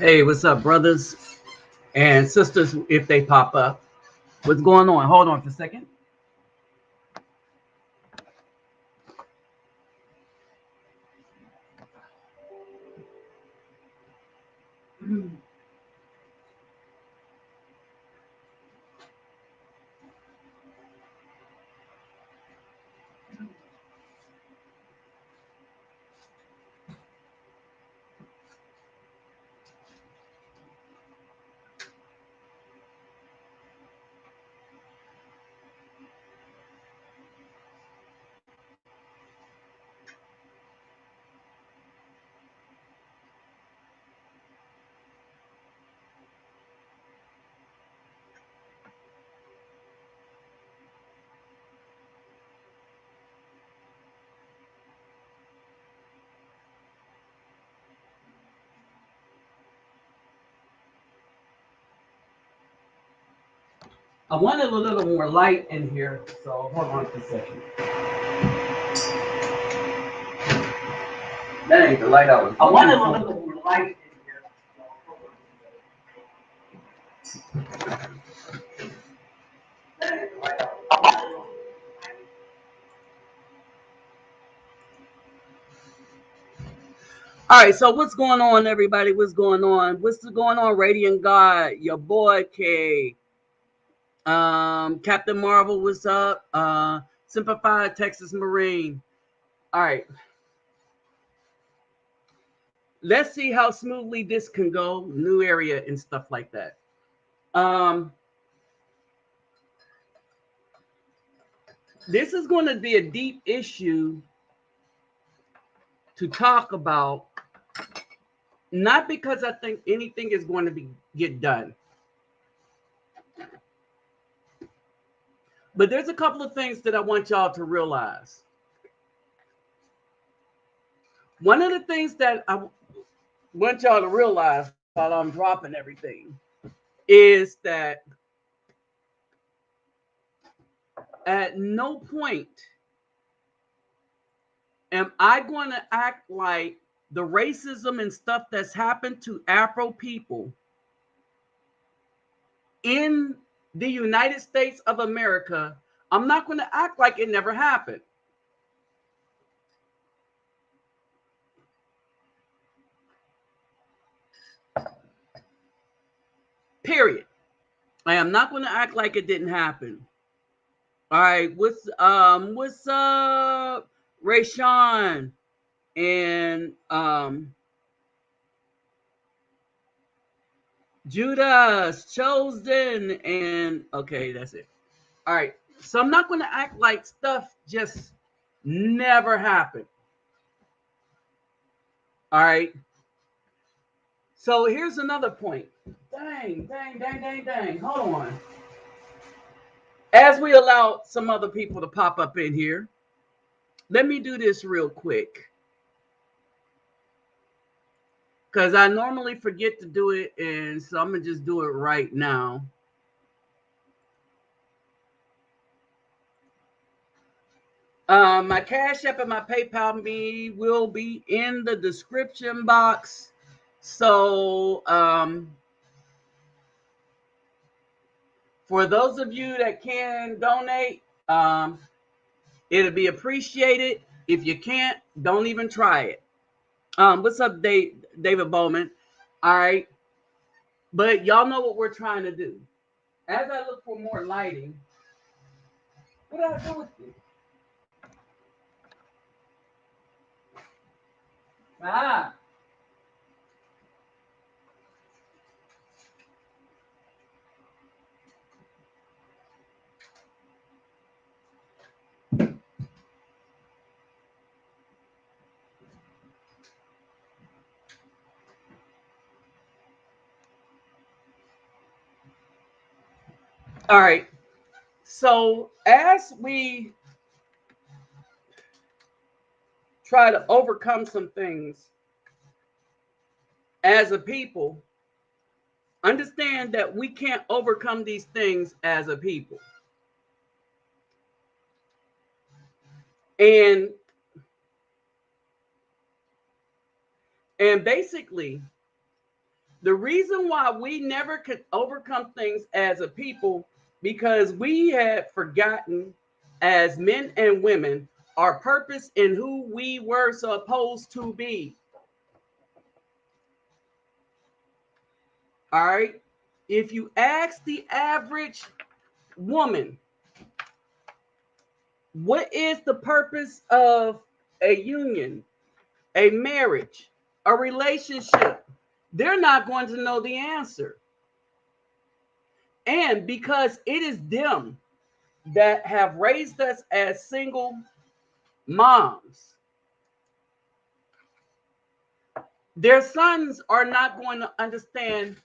Hey, what's up, brothers and sisters, if they pop up? What's going on? Hold on for a second. I wanted a little more light in here, so hold on for a second. That ain't the light I was. I wanted a little more light in here. So hold on for a second. That ain't the light I was. All right, so what's going on, everybody? What's going on? What's going on, Radiant God? Your boy K. Captain Marvel, what's up? Simplified Texas Marine. All right. Let's see how smoothly this can go. New area and stuff like that. This is going to be a deep issue to talk about, not because I think anything is going to get done, but there's a couple of things that I want y'all to realize. One of the things that I want y'all to realize while I'm dropping everything is that at no point am I going to act like the racism and stuff that's happened to Afro people in the United States of America, I'm not going to act like it never happened. Period. I am not going to act like it didn't happen. All right, what's up, Rayshawn and Judas Chosen, and okay, that's it. All right, so I'm not going to act like stuff just never happened. All right, so here's another point. Dang. Hold on. As we allow some other people to pop up in here, let me do this real quick, because I normally forget to do it, and so I'm going to just do it right now. My Cash App and my PayPal me will be in the description box. So for those of you that can donate, it'll be appreciated. If you can't, don't even try it. What's up, David Bowman? All right. But y'all know what we're trying to do. As I look for more lighting, what do I do with this? Ah. All right. So as we try to overcome some things as a people, understand that we can't overcome these things as a people. And basically, The reason why we never could overcome things as a people, because we had forgotten as men and women our purpose and who we were supposed to be. All right. If you ask the average woman, what is the purpose of a union, a marriage, a relationship? They're not going to know the answer. And because it is them that have raised us as single moms, their sons are not going to understand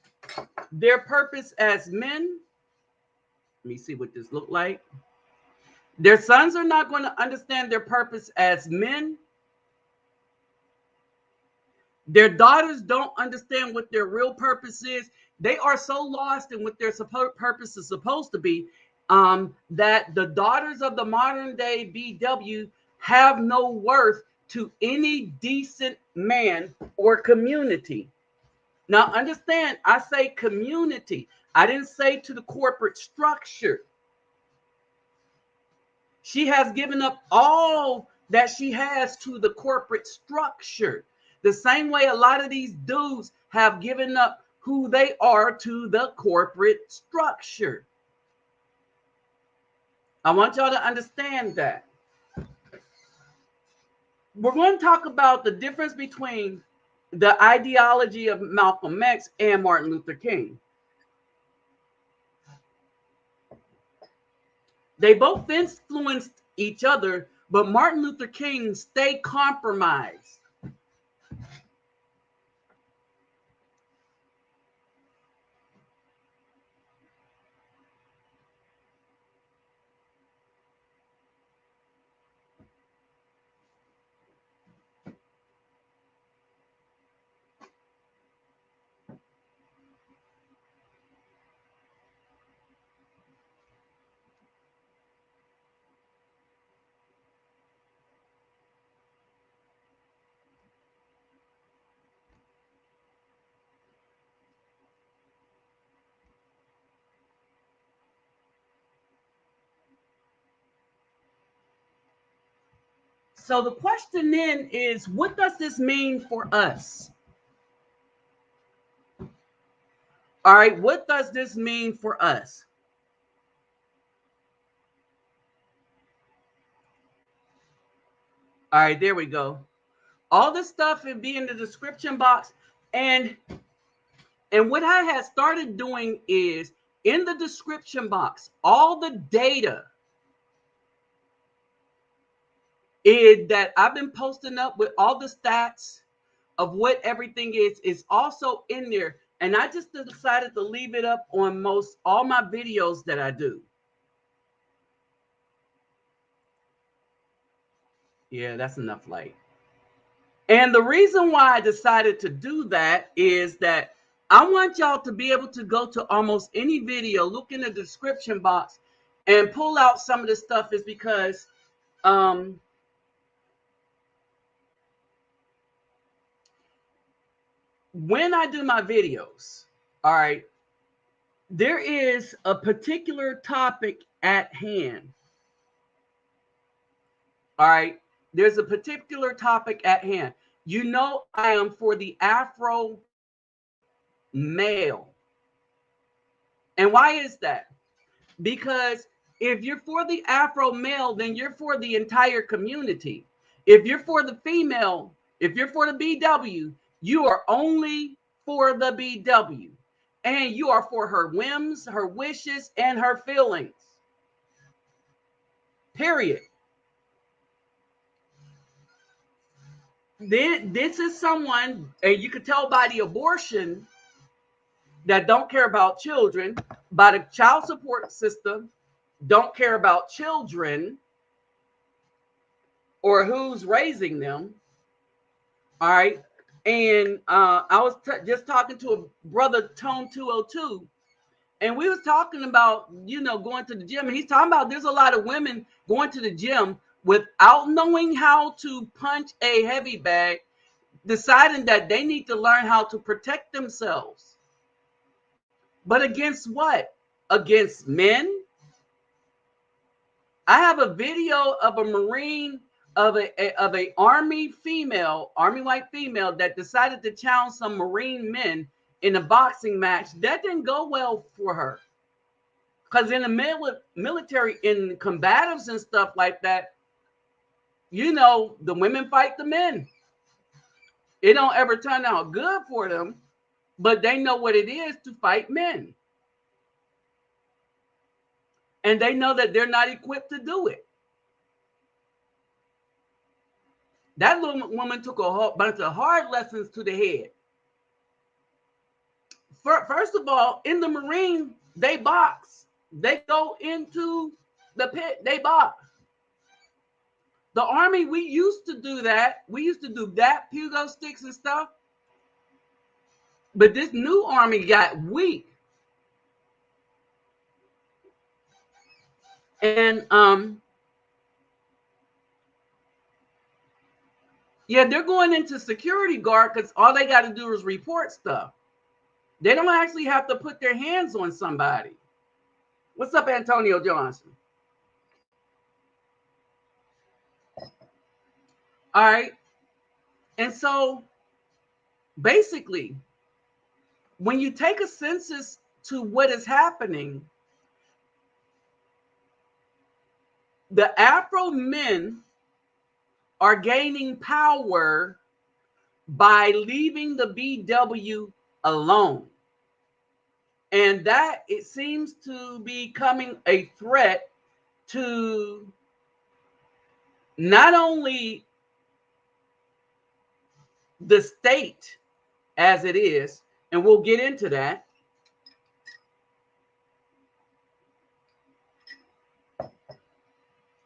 their purpose as men. Let me see what this look like. Their sons are not going to understand their purpose as men. Their daughters don't understand what their real purpose is. They are so lost in what their purpose is supposed to be, that the daughters of the modern day BW have no worth to any decent man or community. Now, understand, I say community. I didn't say to the corporate structure. She has given up all that she has to the corporate structure. The same way a lot of these dudes have given up who they are to the corporate structure. I want y'all to understand that. We're going to talk about the difference between the ideology of Malcolm X and Martin Luther King. They both influenced each other, but Martin Luther King stayed compromised. So the question then is, what does this mean for us? All right, what does this mean for us? All right, there we go. All this stuff will be in the description box. And what I had started doing is in the description box, all the data that I've been posting up with all the stats of what everything is also in there. And I just decided to leave it up on most all my videos that I do. Yeah, that's enough light. And the reason why I decided to do that is that I want y'all to be able to go to almost any video, look in the description box, and pull out some of the stuff is because when I do my videos, all right, there is a particular topic at hand. All right, there's a particular topic at hand. You know, I am for the Afro male. And why is that? Because if you're for the Afro male, then you're for the entire community. If you're for the female, if you're for the BW, you are only for the BW. And you are for her whims, her wishes, and her feelings. Period. This is someone, and you can tell by the abortion, that don't care about children, by the child support system, don't care about children or who's raising them. All right. And I was just talking to a brother, Tone 202, and we was talking about, going to the gym. And he's talking about there's a lot of women going to the gym without knowing how to punch a heavy bag, deciding that they need to learn how to protect themselves. But against what? Against men? I have a video of a Marine, of a Army white female that decided to challenge some Marine men in a boxing match. That didn't go well for her. Because in the military, in combatives and stuff like that, you know, the women fight the men. It don't ever turn out good for them, but they know what it is to fight men. And they know that they're not equipped to do it. That little woman took a whole bunch of hard lessons to the head. First of all, in the Marine, they box. They go into the pit, they box. The Army, we used to do that. We used to do that, pogo sticks and stuff. But this new Army got weak. And yeah, they're going into security guard because all they got to do is report stuff. They don't actually have to put their hands on somebody. What's up, Antonio Johnson? All right. And so basically, when you take a census to what is happening, the Afro men are gaining power by leaving the BW alone. And that, it seems to be becoming a threat to not only the state as it is, and we'll get into that,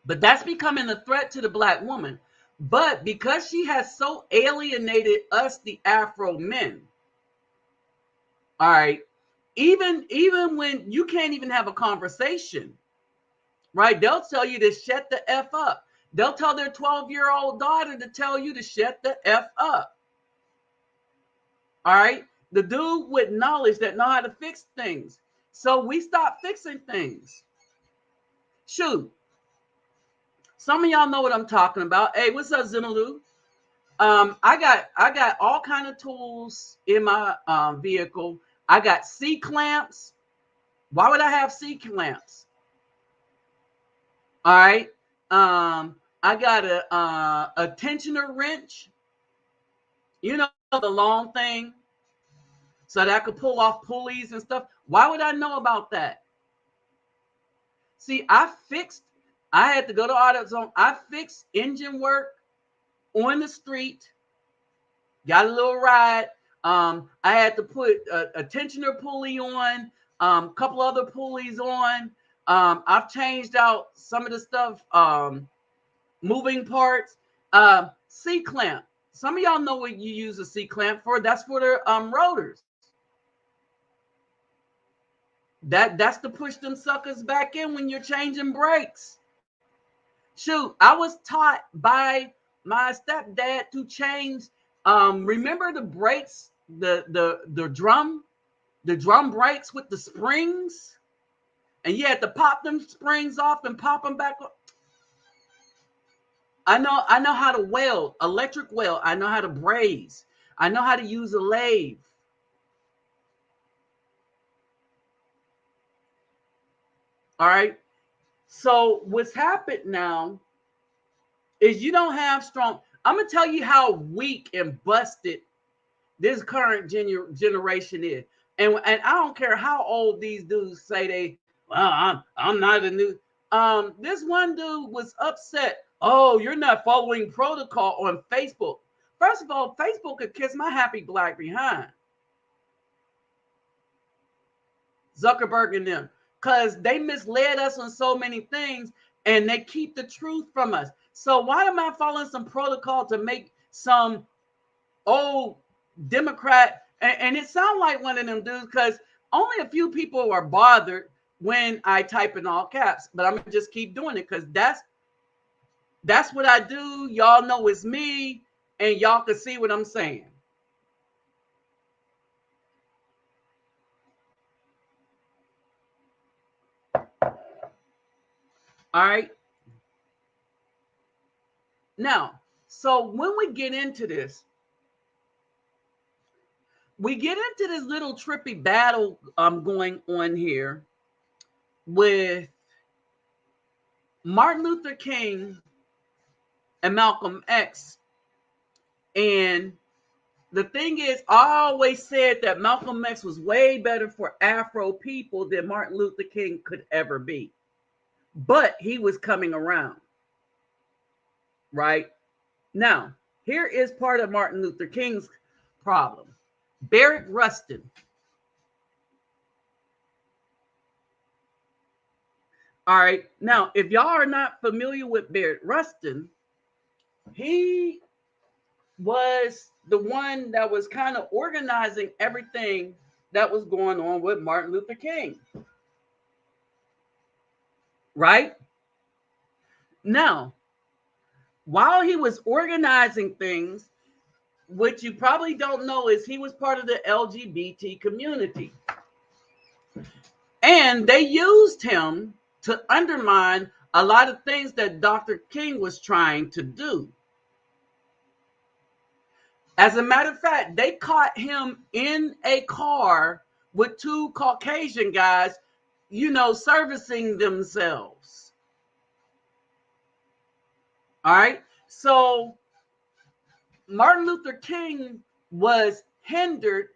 but that's becoming a threat to the Black woman. But because she has so alienated us, the Afro men, all right, even when you can't even have a conversation, right? They'll tell you to shut the F up. They'll tell their 12-year-old daughter to tell you to shut the F up. All right? The dude with knowledge that know how to fix things. So we stop fixing things. Shoot. Some of y'all know what I'm talking about. Hey, what's up, Zimilu? I got all kind of tools in my vehicle. I got C-clamps. Why would I have C-clamps? All right. I got a tensioner wrench. You know, the long thing, so that I could pull off pulleys and stuff. Why would I know about that? See, I had to go to AutoZone. I fixed engine work on the street. Got a little ride. I had to put a tensioner pulley on, a couple other pulleys on. I've changed out some of the stuff, moving parts. C-clamp. Some of y'all know what you use a C-clamp for. That's for the rotors. That's to push them suckers back in when you're changing brakes. Shoot, I was taught by my stepdad to change. Remember the brakes, the drum brakes with the springs, and you had to pop them springs off and pop them back up. I know how to weld, electric weld. I know how to braze. I know how to use a lathe. All right. So what's happened now is you don't have strong. I'm gonna tell you how weak and busted this current generation is, and I don't care how old these dudes say they. Well, I'm not a new. This one dude was upset. Oh, you're not following protocol on Facebook. First of all, Facebook could kiss my happy black behind. Zuckerberg and them, because they misled us on so many things and they keep the truth from us. So why am I following some protocol to make some old Democrat? And it sounds like one of them dudes, because only a few people are bothered when I type in all caps, but I'm gonna just keep doing it because that's what I do. Y'all know it's me, and y'all can see what I'm saying. All right. Now, so when we get into this, we get into this little trippy battle going on here with Martin Luther King and Malcolm X. And the thing is, I always said that Malcolm X was way better for Afro people than Martin Luther King could ever be. But he was coming around. Right? Now, here is part of Martin Luther King's problem. Barrett Rustin. All right. Now, if y'all are not familiar with Barrett Rustin, he was the one that was kind of organizing everything that was going on with Martin Luther King. Right? Now, while he was organizing things, what you probably don't know is he was part of the LGBT community. And they used him to undermine a lot of things that Dr. King was trying to do. As a matter of fact, they caught him in a car with two Caucasian guys, servicing themselves. All right. So Martin Luther King was hindered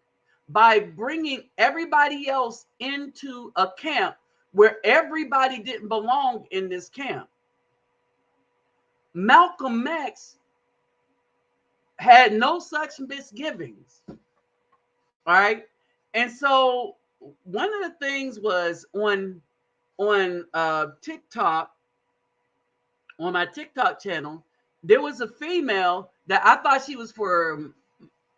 by bringing everybody else into a camp where everybody didn't belong in this camp. Malcolm X had no such misgivings. All right. And so one of the things was on TikTok, on my TikTok channel, there was a female that I thought she was for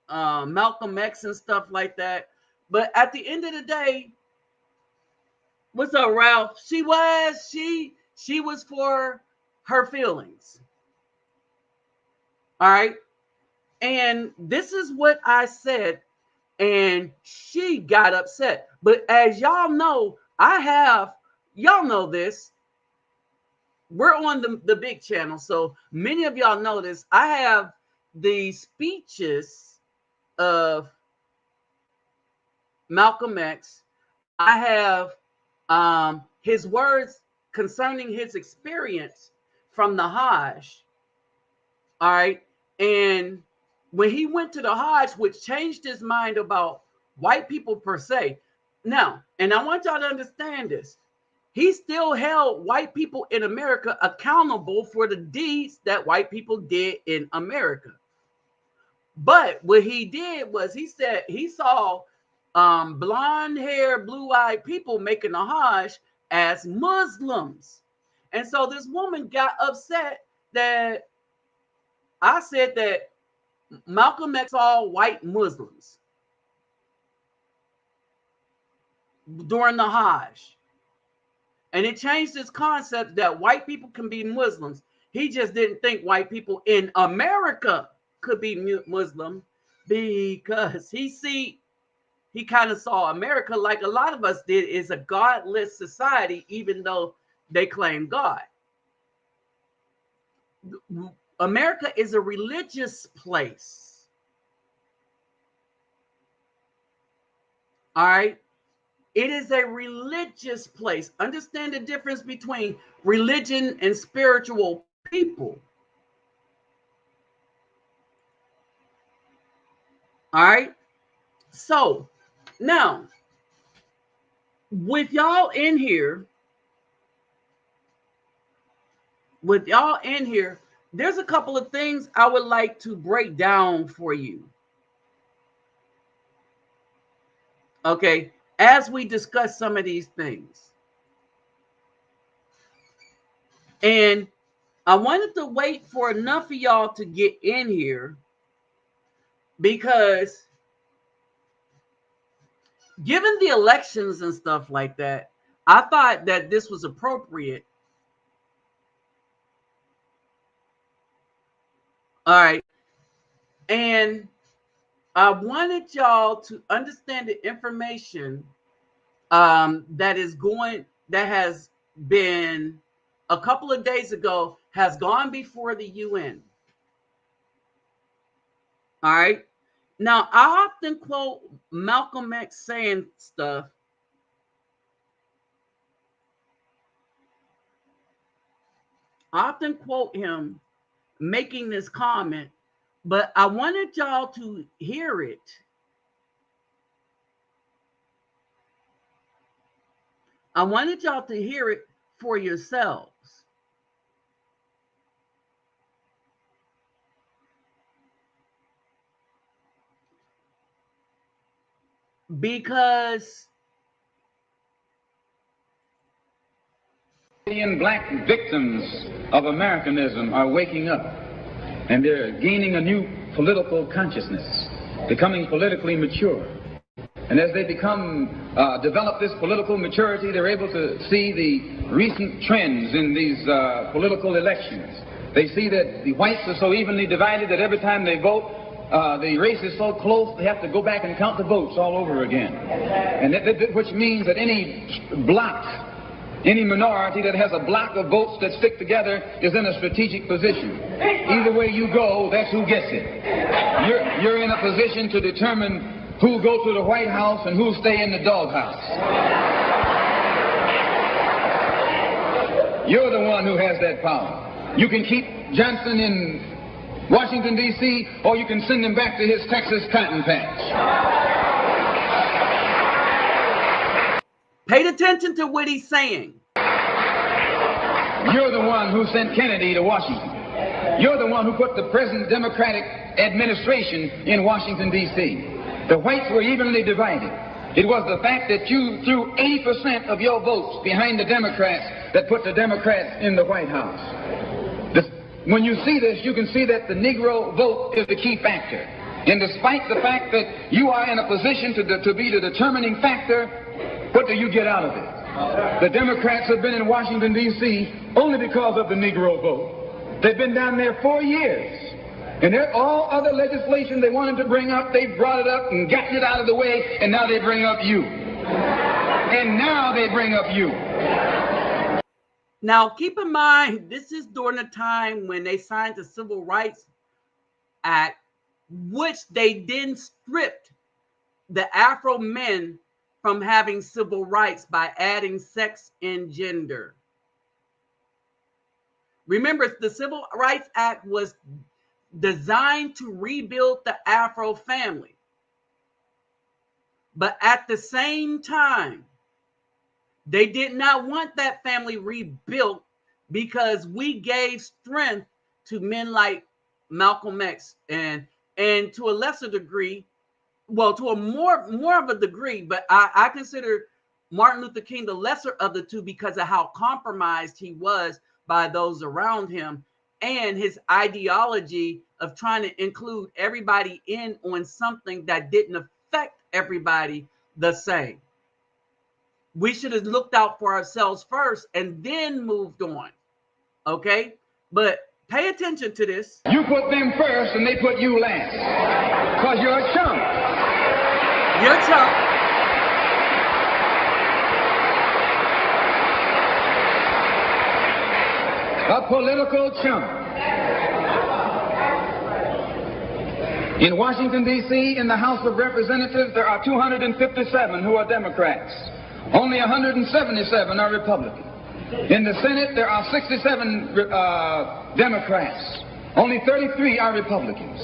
Malcolm X and stuff like that. But at the end of the day, what's up, Ralph? She was for her feelings. All right. And this is what I said, and she got upset. But as y'all know, y'all know this. We're on the big channel, so many of y'all know this. I have the speeches of Malcolm X. I have his words concerning his experience from the Hajj. All right. And when he went to the Hajj, which changed his mind about white people per se. Now, and I want y'all to understand this. He still held white people in America accountable for the deeds that white people did in America. But what he did was he said he saw blonde hair, blue-eyed people making the Hajj as Muslims. And so this woman got upset that I said that Malcolm X saw white Muslims during the Hajj. And it changed his concept that white people can be Muslims. He just didn't think white people in America could be Muslim because he kind of saw America like a lot of us did is a godless society, even though they claim God. America is a religious place. All right. It is a religious place. Understand the difference between religion and spiritual people. All right. So now, with y'all in here, there's a couple of things I would like to break down for you. Okay. As we discuss some of these things. And I wanted to wait for enough of y'all to get in here because given the elections and stuff like that, I thought that this was appropriate. All right. And I wanted y'all to understand the information that has been a couple of days ago, has gone before the UN. All right. Now, I often quote Malcolm X saying stuff. I often quote him making this comment, but I wanted y'all to hear it. I wanted y'all to hear it for yourselves. Because black victims of Americanism are waking up, and they're gaining a new political consciousness, becoming politically mature. And as they develop this political maturity, they're able to see the recent trends in these political elections. They see that the whites are so evenly divided that every time they vote, the race is so close, they have to go back and count the votes all over again. And which means that any block, any minority that has a block of votes that stick together is in a strategic position. Either way you go, that's who gets it. You're in a position to determine who go to the White House and who stay in the doghouse. You're the one who has that power. You can keep Johnson in Washington, D.C., or you can send him back to his Texas cotton patch. pay attention to what he's saying. You're the one who sent Kennedy to Washington. You're the one who put the present Democratic administration in Washington, D.C. The whites were evenly divided. It was the fact that you threw 80% of your votes behind the Democrats that put the Democrats in the White House. When you see this, you can see that the Negro vote is the key factor. And despite the fact that you are in a position to be the determining factor, what do you get out of it? The Democrats have been in Washington, D.C. only because of the Negro vote. They've been down there 4 years. And all other legislation they wanted to bring up, they brought it up and gotten it out of the way, and now they bring up you. And now they bring up you. Now, keep in mind, this is during the time when they signed the Civil Rights Act, which they then stripped the Afro men from having civil rights by adding sex and gender. Remember, the Civil Rights Act was designed to rebuild the Afro family. But at the same time, they did not want that family rebuilt because we gave strength to men like Malcolm X and to a lesser degree, well, to a more of a degree, but I consider Martin Luther King the lesser of the two because of how compromised he was by those around him and his ideology of trying to include everybody in on something that didn't affect everybody the same. We should have looked out for ourselves first and then moved on. Okay? But pay attention to this. You put them first and they put you last. Because you're a chump. You're a chump. A political chump. In Washington, D.C., in the House of Representatives, there are 257 who are Democrats. Only 177 are Republican. In the Senate, there are 67 Democrats. Only 33 are Republicans.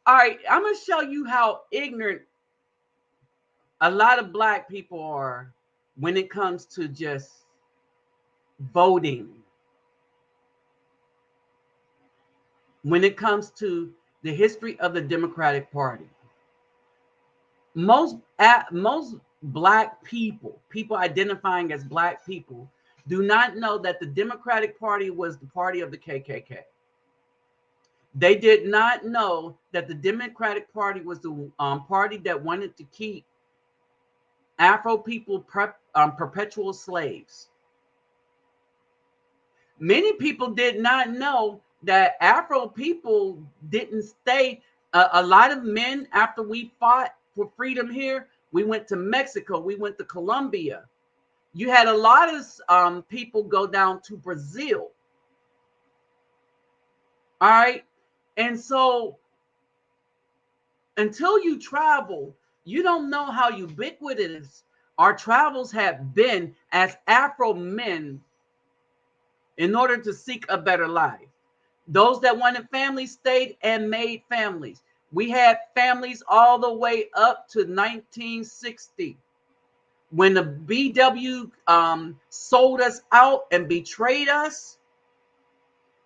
All right, I'm going to show you how ignorant a lot of black people are when it comes to just voting. When it comes to the history of the Democratic Party. Most black people identifying as black people, do not know that the Democratic Party was the party of the KKK. They did not know that the Democratic Party was the party that wanted to keep Afro people perpetual slaves. Many people did not know that Afro people didn't stay. A lot of men, after we fought for freedom here, we went to Mexico, we went to Colombia. You had a lot of people go down to Brazil. All right. And so until you travel, you don't know how ubiquitous our travels have been as Afro men in order to seek a better life. Those that wanted families stayed and made families. We had families all the way up to 1960. When the BW sold us out and betrayed us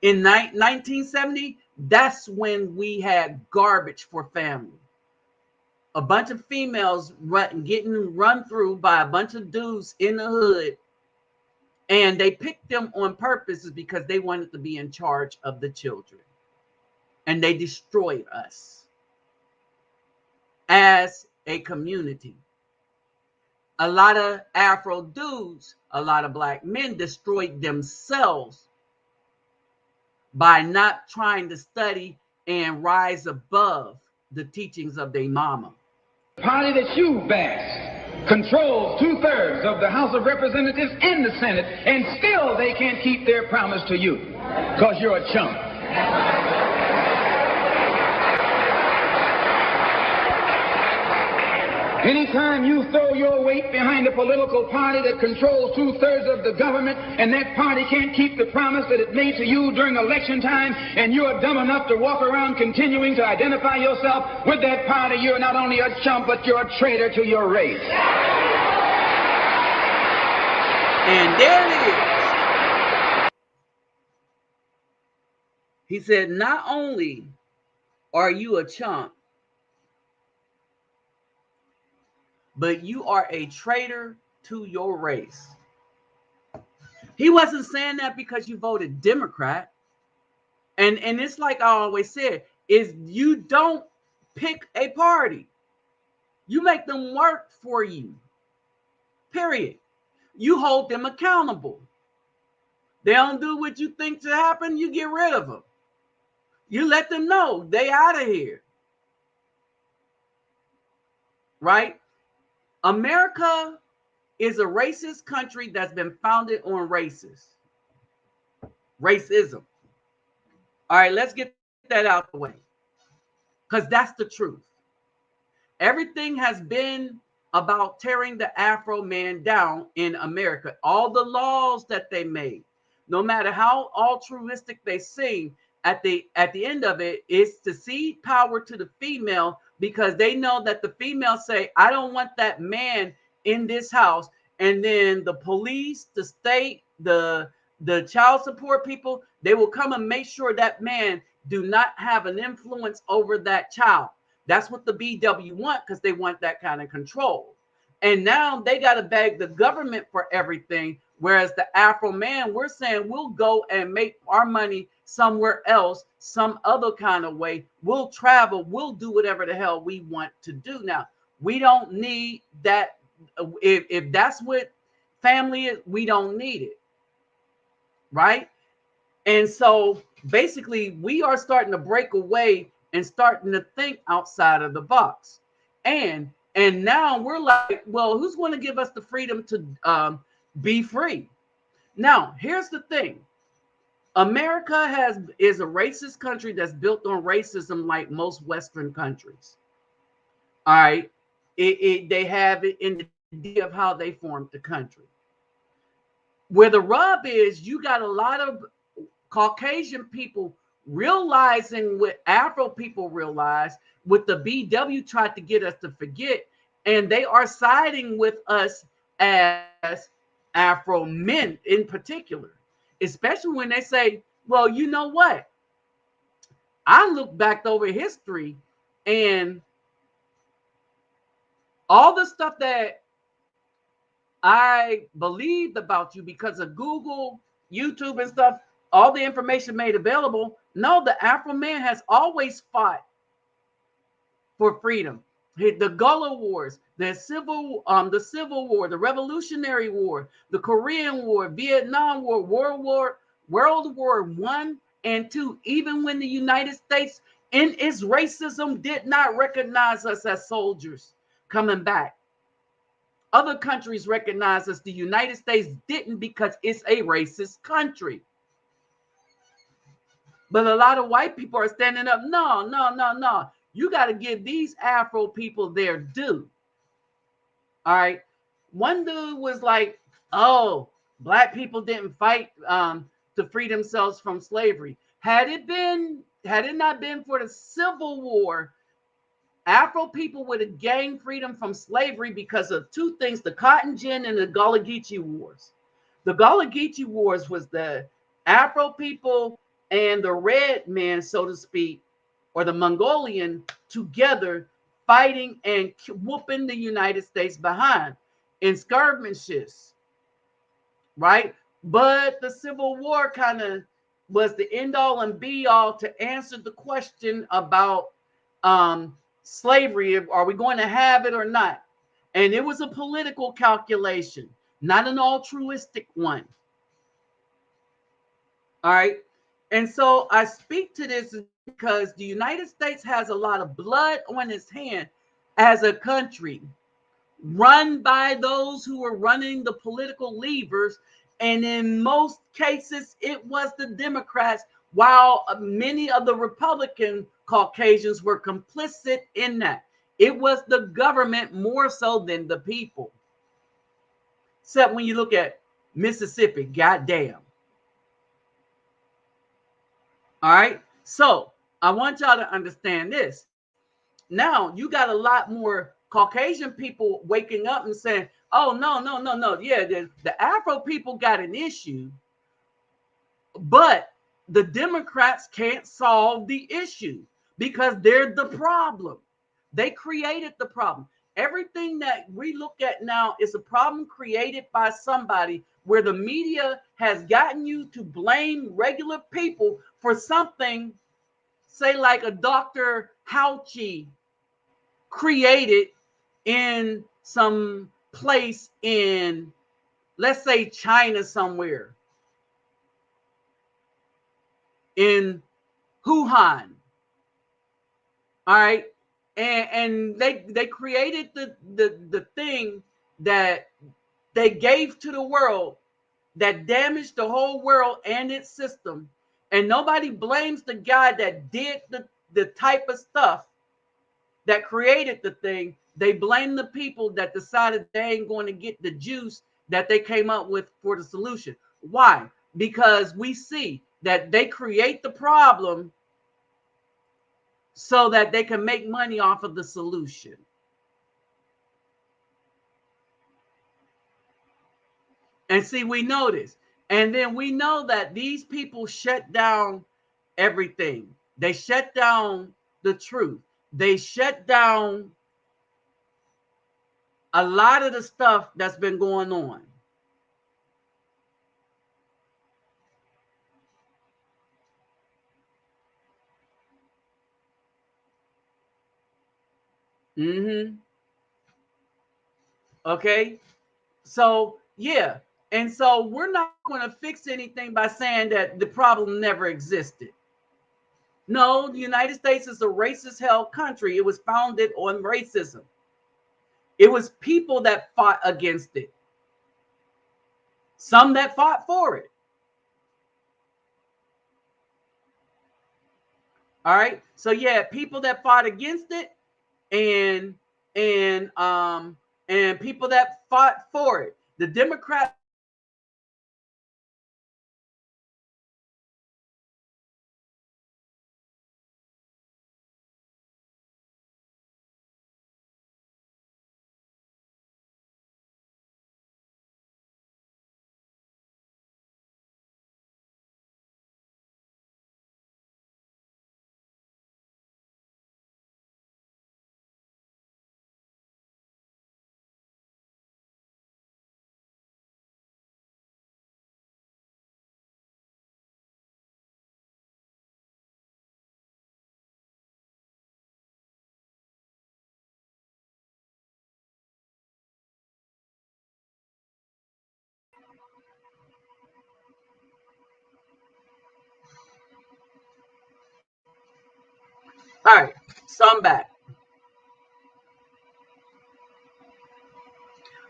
in 1970, that's when we had garbage for family. A bunch of females getting run through by a bunch of dudes in the hood. And they picked them on purpose because they wanted to be in charge of the children. And they destroyed us as a community. A lot of Afro dudes, a lot of black men destroyed themselves by not trying to study and rise above the teachings of their mama. The party that you bash controls 2/3 of the House of Representatives and the Senate, and still they can't keep their promise to you because you're a chump. Anytime you throw your weight behind a political party that controls 2/3 of the government, and that party can't keep the promise that it made to you during election time, and you're dumb enough to walk around continuing to identify yourself with that party, you're not only a chump, but you're a traitor to your race. And there it is. He said, not only are you a chump, but you are a traitor to your race. He wasn't saying that because you voted Democrat. And it's like I always said, is you don't pick a party. You make them work for you. Period. You hold them accountable. They don't do what you think should happen, you get rid of them. You let them know they out of here. Right? America is a racist country that's been founded on racism. All right, let's get that out of the way, because that's the truth. Everything has been about tearing the Afro man down in America. All the laws that they made, no matter how altruistic they seem, at the end of it is to cede power to the female, because they know that the females say, I don't want that man in this house. And then the police, the state, the child support people, they will come and make sure that man do not have an influence over that child. That's what the BW want, because they want that kind of control. And now they got to beg the government for everything. Whereas the Afro man, we're saying we'll go and make our money somewhere else, some other kind of way. We'll travel. We'll do whatever the hell we want to do. Now, we don't need that. If that's what family is, we don't need it. Right? And so basically, we are starting to break away and starting to think outside of the box. And now we're like, well, who's going to give us the freedom to be free? Now, here's the thing. America is a racist country that's built on racism, like most Western countries. All right. They have it in the idea of how they formed the country. Where the rub is, you got a lot of Caucasian people realizing what Afro people realize, what the BW tried to get us to forget, and they are siding with us as Afro men in particular, especially when they say, well, you know what? I look back over history, and all the stuff that I believed about you because of Google, YouTube and stuff, all the information made available. No, the Afro man has always fought for freedom. The Gullah Wars, the Civil War, the Revolutionary War, the Korean War, Vietnam War, World War I And two, even when the United States in its racism did not recognize us as soldiers coming back, other countries recognize us. The United States didn't because it's a racist country. But a lot of white people are standing up. No, no, no, no. You got to give these Afro people their due. All right. One dude was like, oh, black people didn't fight to free themselves from slavery. Had it not been for the Civil War, Afro people would have gained freedom from slavery because of two things: the Cotton Gin and the Gullah Geechee Wars. The Gullah Geechee Wars was the Afro people and the red men, so to speak, or the Mongolian together fighting and whooping the United States behind in skirmishes, right? But the Civil War kind of was the end all and be all to answer the question about slavery. Are we going to have it or not? And it was a political calculation, not an altruistic one. All right. And so I speak to this because the United States has a lot of blood on its hand as a country run by those who were running the political levers. And in most cases, it was the Democrats, while many of the Republican Caucasians were complicit in that. It was the government more so than the people. Except when you look at Mississippi, goddamn. All right. So I want y'all to understand this. Now you got a lot more Caucasian people waking up and saying, oh, no, no, no, no. Yeah, the Afro people got an issue, but the Democrats can't solve the issue because they're the problem. They created the problem. Everything that we look at now is a problem created by somebody, where the media has gotten you to blame regular people for something, say like a Dr. Fauci created in some place in, let's say, China somewhere, in Wuhan. All right. And they created the thing that they gave to the world that damaged the whole world and its system. And nobody blames the guy that did the type of stuff that created the thing. They blame the people that decided they ain't going to get the juice that they came up with for the solution. Why? Because we see that they create the problem so that they can make money off of the solution. And see, we know this. And then we know that these people shut down everything. They shut down the truth. They shut down a lot of the stuff that's been going on. Okay. So, yeah. And so we're not going to fix anything by saying that the problem never existed. No, the United States is a racist held country. It was founded on racism. It was people that fought against it, some that fought for it. All right. So yeah, people that fought against it, and and um and people that fought for it. The Democrats All right, so I'm back.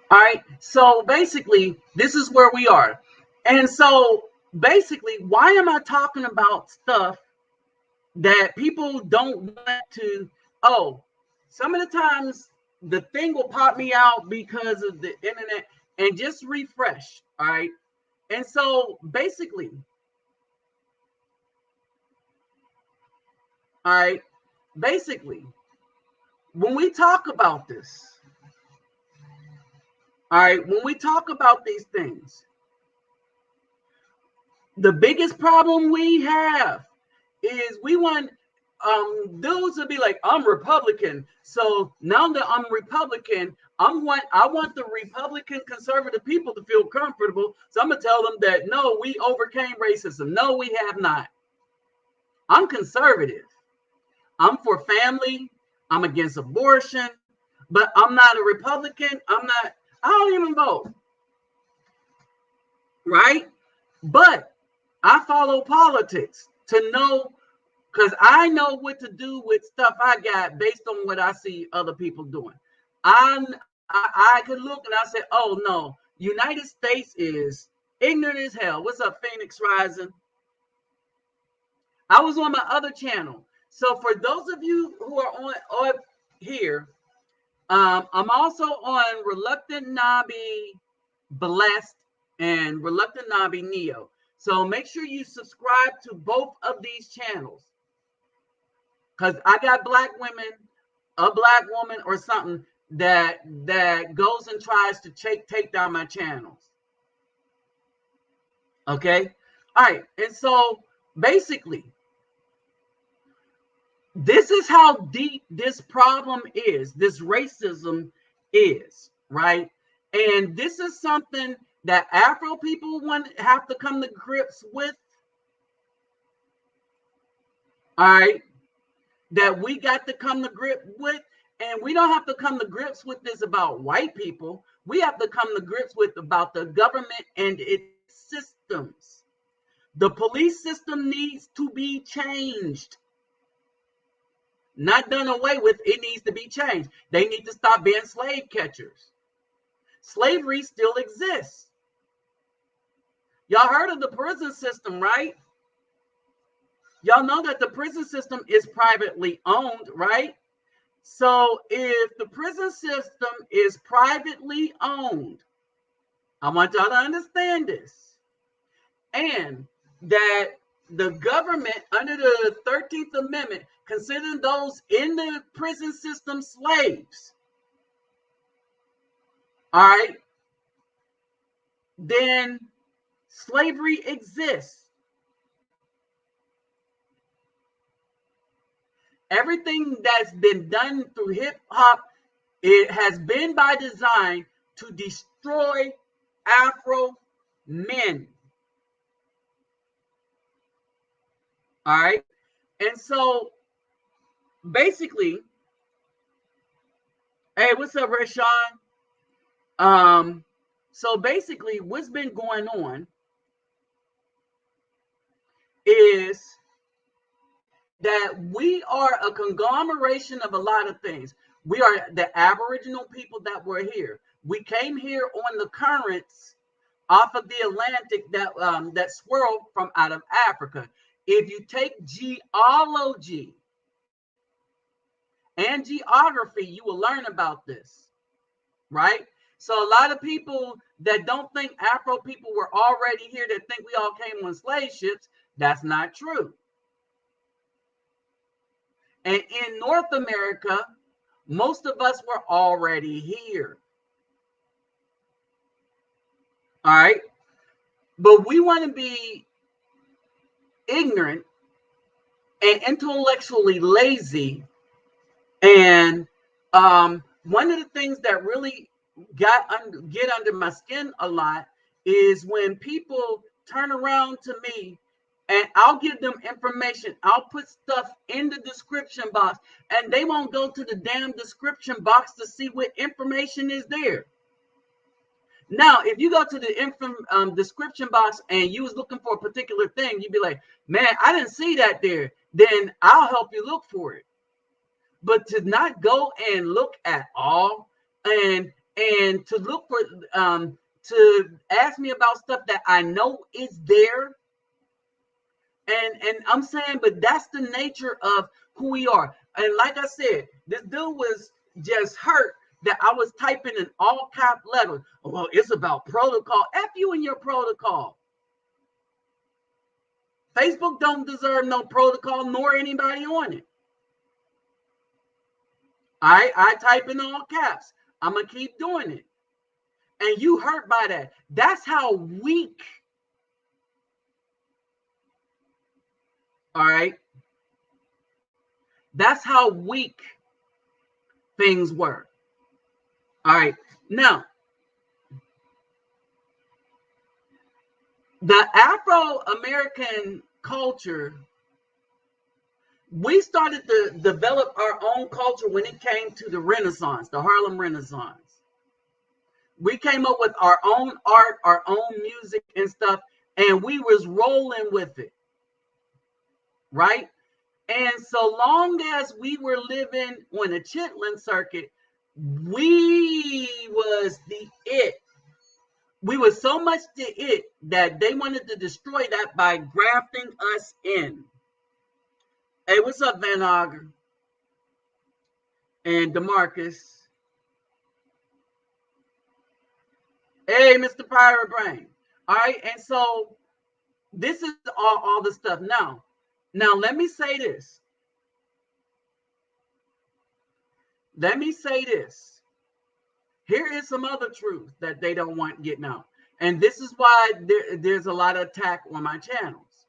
All right, so basically, this is where we are. And so basically, why am I talking about stuff that people don't want to? Oh, some of the times the thing will pop me out because of the internet and just refresh. All right. And so basically, all right, basically, when we talk about this, all right, when we talk about these things, the biggest problem we have is we want dudes to be like, I'm Republican. So now that I'm Republican, I want the Republican conservative people to feel comfortable. So I'm gonna tell them that no, we overcame racism. No, we have not. I'm conservative. I'm for family. I'm against abortion, but I'm not a Republican. I don't even vote. Right? But I follow politics to know, because I know what to do with stuff I got based on what I see other people doing. I could look and I say, oh no, United States is ignorant as hell. What's up, Phoenix Rising? I was on my other channel. So for those of you who are on here, I'm also on Reluctant Nabi Blessed and Reluctant Nabi Neo. So make sure you subscribe to both of these channels. Because I got black women, a black woman or something that goes and tries to take down my channels. Okay? All right. And so basically, this is how deep this problem is, this racism is, right? And this is something that Afro people have to come to grips with. All right. That we got to come to grips with. And we don't have to come to grips with this about white people. We have to come to grips with about the government and its systems. The police system needs to be changed. Not done away with. It needs to be changed. They need to stop being slave catchers. Slavery still exists. Y'all heard of the prison system, right? Y'all know that the prison system is privately owned, right? So if the prison system is privately owned, I want y'all to understand this. And that the government, under the 13th Amendment, considering those in the prison system slaves, all right, then slavery exists. Everything that's been done through hip hop, it has been by design to destroy Afro men. All right. And so basically, hey, what's up, Rashawn? So basically, what's been going on is that we are a conglomeration of a lot of things. We are the Aboriginal people that were here. We came here on the currents off of the Atlantic that swirled from out of Africa. If you take geology and geography, you will learn about this, right? So a lot of people that don't think Afro people were already here, that think we all came on slave ships, that's not true. And in North America, most of us were already here. All right. But we want to be ignorant and intellectually lazy. And one of the things that really get under my skin a lot is when people turn around to me and I'll give them information. I'll put stuff in the description box and they won't go to the damn description box to see what information is there. Now, if you go to the description box and you was looking for a particular thing, you'd be like, man, I didn't see that there. Then I'll help you look for it. But to not go and look at all and to look for to ask me about stuff that I know is there. And I'm saying, but that's the nature of who we are. And like I said, this dude was just hurt that I was typing in all cap letters. Well, it's about protocol. F you and your protocol. Facebook don't deserve no protocol, nor anybody on it. I type in all caps. I'm going to keep doing it. And you hurt by that. That's how weak. All right. That's how weak things were. All right. Now, the Afro-American culture, we started to develop our own culture when it came to the Renaissance, the Harlem Renaissance. We came up with our own art, our own music and stuff, and we was rolling with it, right? And so long as we were living on the Chitlin circuit, we was the it. We were so much the it that they wanted to destroy that by grafting us in. Hey, what's up, Van Auger and DeMarcus? Hey, Mr. Pirate Brain. All right, and so this is all the stuff. Now, let me say this. Let me say this. Here is some other truth that they don't want getting out. And this is why there's a lot of attack on my channels.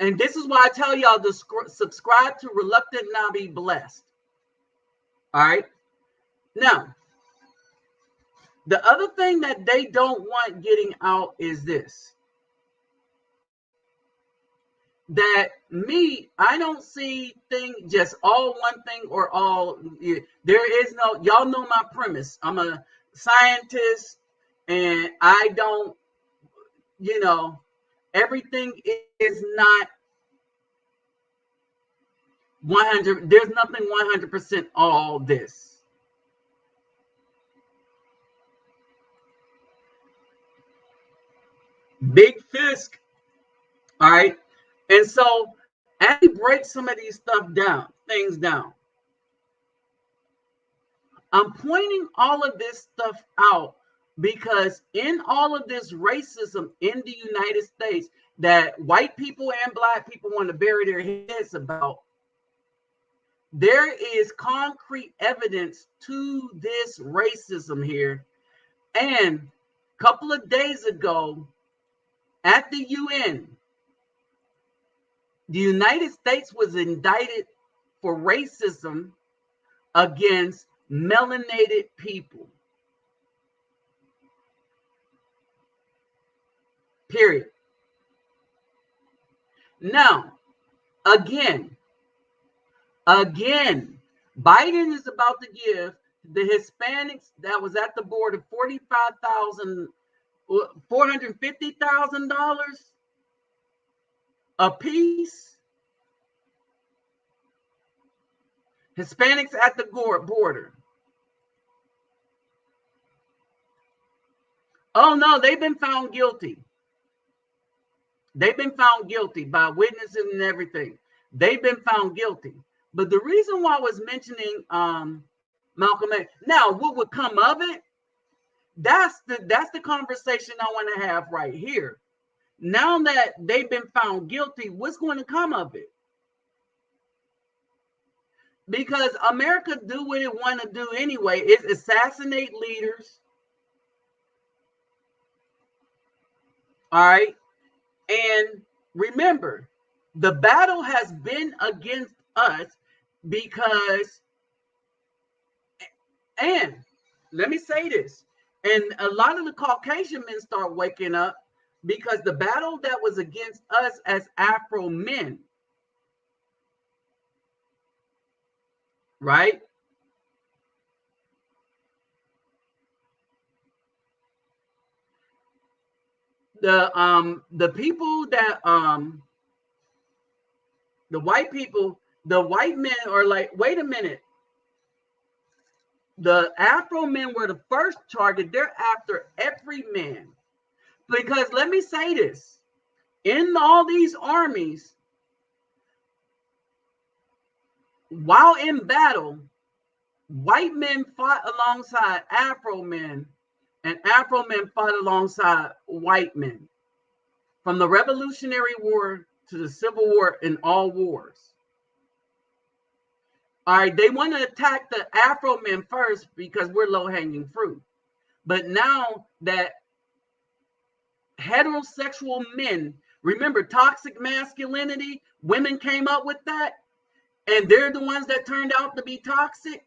And this is why I tell y'all to subscribe to Reluctant Now Be Blessed. All right. Now, the other thing that they don't want getting out is this. That I don't see things just all one thing or all. There is no, y'all know my premise. I'm a scientist and I don't, everything is not 100. There's nothing 100% all this. Big Fisk. All right. And so as we break some of these things down, I'm pointing all of this stuff out because in all of this racism in the United States that white people and black people want to bury their heads about, there is concrete evidence to this racism here. And a couple of days ago at the UN, the United States was indicted for racism against melanated people. Period. Now, again, Biden is about to give the Hispanics that was at the border $450,000 a piece. Hispanics at the border. Oh no, they've been found guilty. They've been found guilty by witnesses and everything. They've been found guilty. But the reason why I was mentioning Malcolm X, now what would come of it? That's the conversation I want to have right here. Now that they've been found guilty, what's going to come of it? Because America do what it want to do anyway. It's assassinate leaders. All right. And remember, the battle has been against us because, and let me say this, and a lot of the Caucasian men start waking up because the battle that was against us as Afro men, right? The people that The white people, the white men are like, wait a minute. The Afro men were the first target. They're after every man. Because let me say this, in all these armies, while in battle, white men fought alongside Afro men, and Afro men fought alongside white men. From the Revolutionary War to the Civil War, in all wars. All right, they want to attack the Afro men first because we're low-hanging fruit. But now that heterosexual men, remember toxic masculinity, women came up with that, and they're the ones that turned out to be toxic,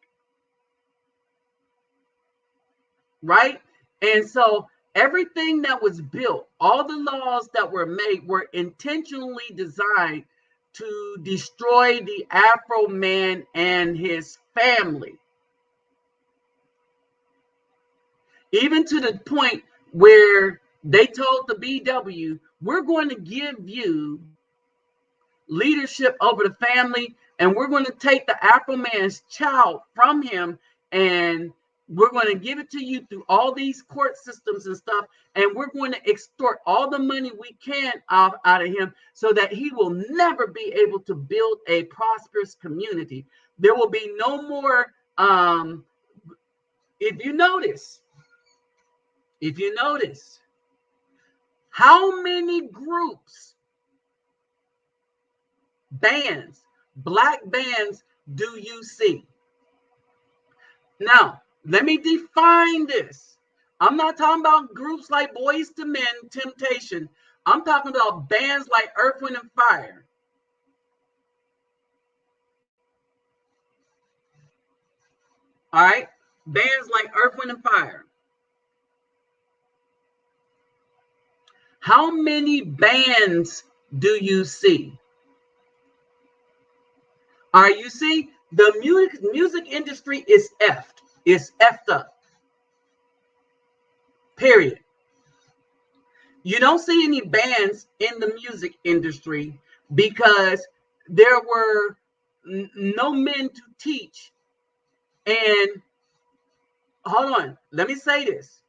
right? And so everything that was built, all the laws that were made were intentionally designed to destroy the Afro man and his family. Even to the point where they told the BW, we're going to give you leadership over the family, and we're going to take the Afro man's child from him, and we're going to give it to you through all these court systems and stuff, and we're going to extort all the money we can out of him so that he will never be able to build a prosperous community. There will be no more, if you notice, how many groups, bands, black bands do you see? Now, let me define this. I'm not talking about groups like Boys to Men, Temptation. I'm talking about bands like Earth, Wind, and Fire. All right? Bands like Earth, Wind, and Fire. How many bands do you see? All right, you see, the music industry is effed. It's effed up. Period. You don't see any bands in the music industry because there were no men to teach. And hold on, let me say this.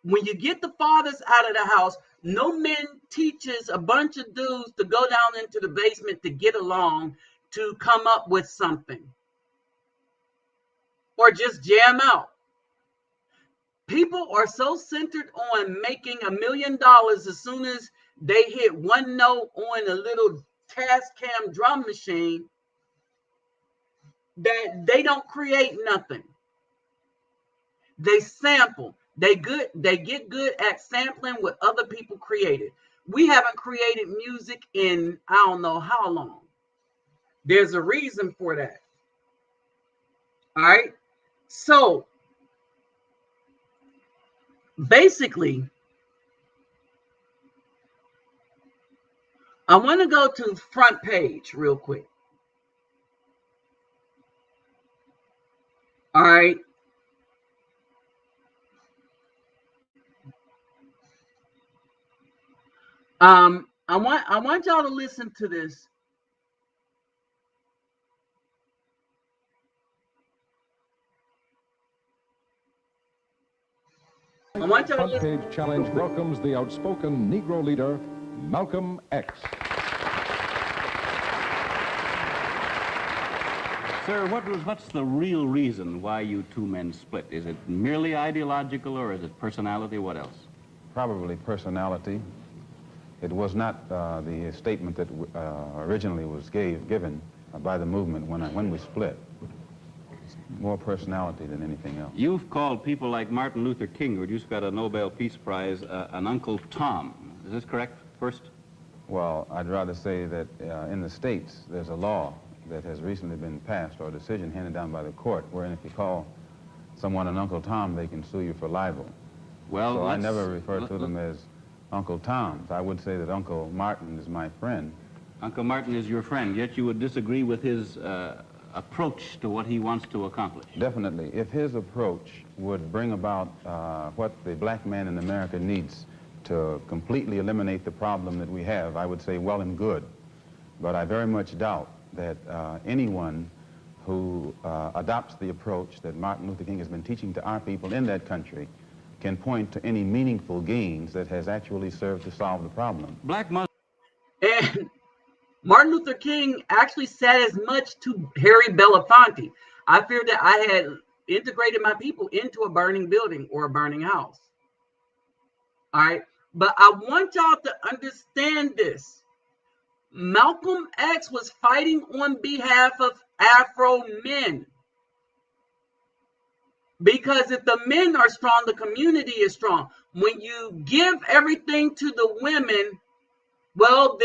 When you get the fathers out of the house, no men teaches a bunch of dudes to go down into the basement to get along, to come up with something, or just jam out. People are so centered on making $1 million as soon as they hit one note on a little Tascam drum machine that they don't create nothing. They sample. They get good at sampling what other people created. We haven't created music in I don't know how long. There's a reason for that. All right. So basically, I want to go to the front page real quick. All right. I want y'all to listen to this. I want y'all to listen. Front Page Challenge welcomes the outspoken Negro leader, Malcolm X. Sir, what's the real reason why you two men split? Is it merely ideological, or is it personality? What else? Probably personality. It was not the statement that originally was given by the movement when we split. It's more personality than anything else. You've called people like Martin Luther King, who just got a Nobel Peace Prize, an Uncle Tom. Is this correct, first? Well, I'd rather say that in the States, there's a law that has recently been passed, or a decision handed down by the court, wherein if you call someone an Uncle Tom, they can sue you for libel. Well, so I never refer to them as Uncle Toms. I would say that Uncle Martin is my friend. Uncle Martin is your friend, yet you would disagree with his approach to what he wants to accomplish. Definitely. If his approach would bring about what the black man in America needs to completely eliminate the problem that we have, I would say well and good. But I very much doubt that anyone who adopts the approach that Martin Luther King has been teaching to our people in that country can point to any meaningful gains that has actually served to solve the problem. Black Muslims. And Martin Luther King actually said as much to Harry Belafonte. I feared that I had integrated my people into a burning building or a burning house. All right. But I want y'all to understand this. Malcolm X was fighting on behalf of Afro men. Because if the men are strong, the community is strong. When you give everything to the women, well,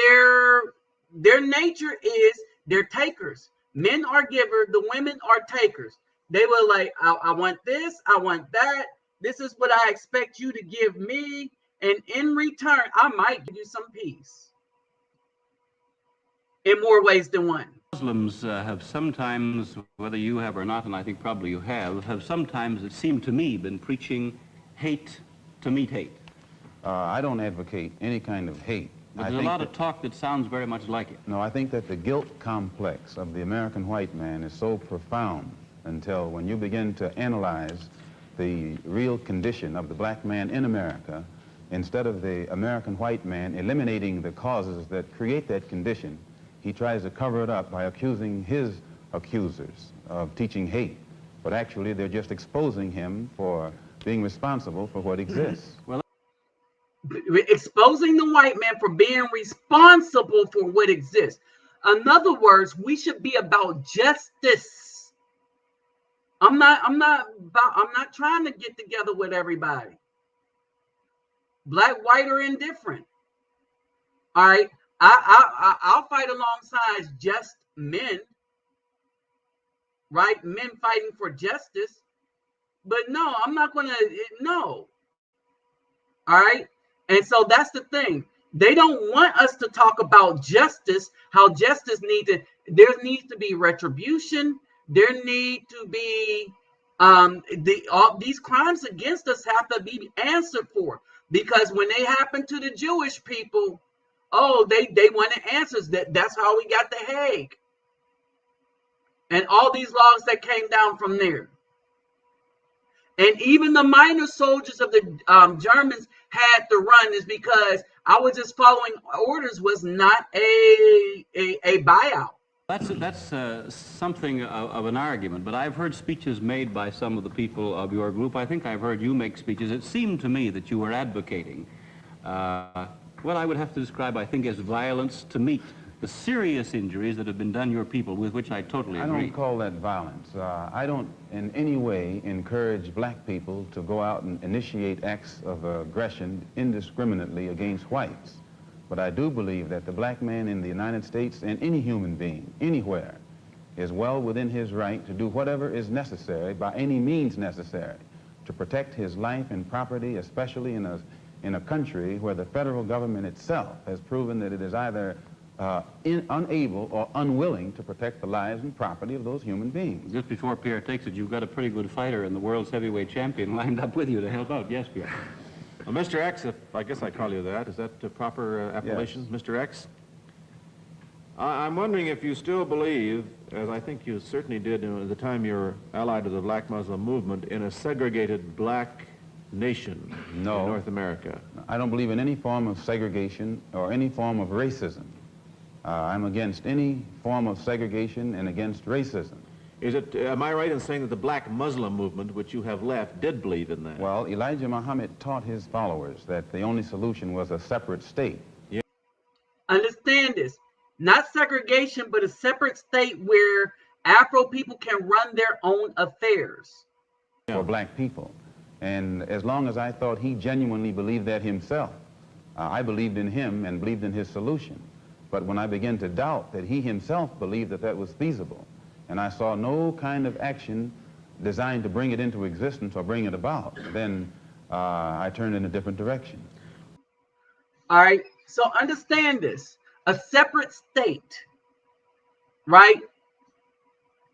their nature is they're takers. Men are givers, the women are takers. They were like, I want this, I want that. This is what I expect you to give me. And in return, I might give you some peace. In more ways than one. Muslims have sometimes, whether you have or not, and I think probably you have sometimes, it seemed to me, been preaching hate to meet hate. I don't advocate any kind of hate. But there's a lot of talk that sounds very much like it. No, I think that the guilt complex of the American white man is so profound until when you begin to analyze the real condition of the black man in America, instead of the American white man eliminating the causes that create that condition, he tries to cover it up by accusing his accusers of teaching hate. But actually, they're just exposing him for being responsible for what exists. Well, exposing the white man for being responsible for what exists. In other words, we should be about justice. I'm not trying to get together with everybody. Black, white, or indifferent. All right. I'll fight alongside just men, right? Men fighting for justice. But no, I'm not going to, no. All right. And so that's the thing. They don't want us to talk about justice, how justice there needs to be retribution. There need to be, all these crimes against us have to be answered for. Because when they happen to the Jewish people, oh, they wanted answers. That's how we got the Hague. And all these laws that came down from there. And even the minor soldiers of the Germans had to run is because I was just following orders was not a buyout. That's something of an argument, but I've heard speeches made by some of the people of your group. I think I've heard you make speeches. It seemed to me that you were advocating what I would have to describe, I think, as violence to meet the serious injuries that have been done your people, with which I totally agree. I don't call that violence. I don't in any way encourage black people to go out and initiate acts of aggression indiscriminately against whites. But I do believe that the black man in the United States and any human being, anywhere, is well within his right to do whatever is necessary, by any means necessary, to protect his life and property, especially in a country where the federal government itself has proven that it is either unable or unwilling to protect the lives and property of those human beings. Just before Pierre takes it, you've got a pretty good fighter and the world's heavyweight champion lined up with you to help out. Yes, Pierre. Well, Mr. X, if I guess I call you that, is that the proper appellation, Yes. Mr. X? I'm wondering if you still believe, as I think you certainly did at the time you were allied to the Black Muslim movement, in a segregated black nation in North America. I don't believe in any form of segregation or any form of racism. I'm against any form of segregation and against racism. Am I right in saying that the Black Muslim movement, which you have left, did believe in that? Well, Elijah Muhammad taught his followers that the only solution was a separate state. Yeah. Understand this. Not segregation, but a separate state where Afro people can run their own affairs. For black people. And as long as I thought he genuinely believed that himself, I believed in him and believed in his solution. But when I began to doubt that he himself believed that that was feasible, and I saw no kind of action designed to bring it into existence or bring it about, then I turned in a different direction. All right. So understand this. A separate state, right?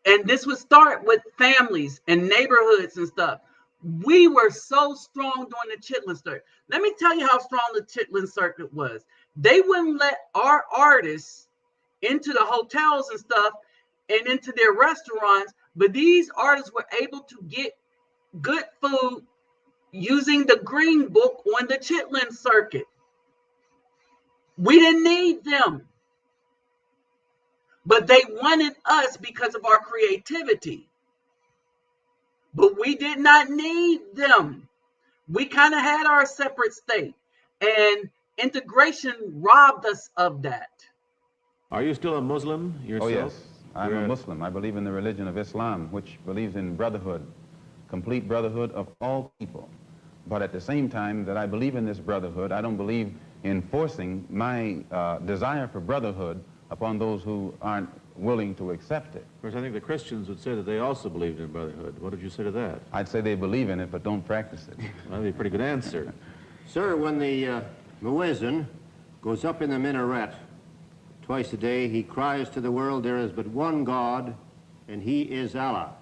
And this would start with families and neighborhoods and stuff. We were so strong during the Chitlin Circuit. Let me tell you how strong the Chitlin Circuit was. They wouldn't let our artists into the hotels and stuff and into their restaurants, but these artists were able to get good food using the Green Book on the Chitlin circuit. We didn't need them, but they wanted us because of our creativity. But we did not need them. We kind of had our separate state, and integration robbed us of that. Are you still a Muslim yourself? Oh, yes. I'm a Muslim. I believe in the religion of Islam, which believes in brotherhood, complete brotherhood of all people. But at the same time that I believe in this brotherhood, I don't believe in forcing my desire for brotherhood upon those who aren't willing to accept it. Of course, I think the Christians would say that they also believed in brotherhood. What did you say to that? I'd say they believe in it, but don't practice it. Well, that'd be a pretty good answer. Sir, when the muezzin goes up in the minaret twice a day, he cries to the world, there is but one God, and he is Allah.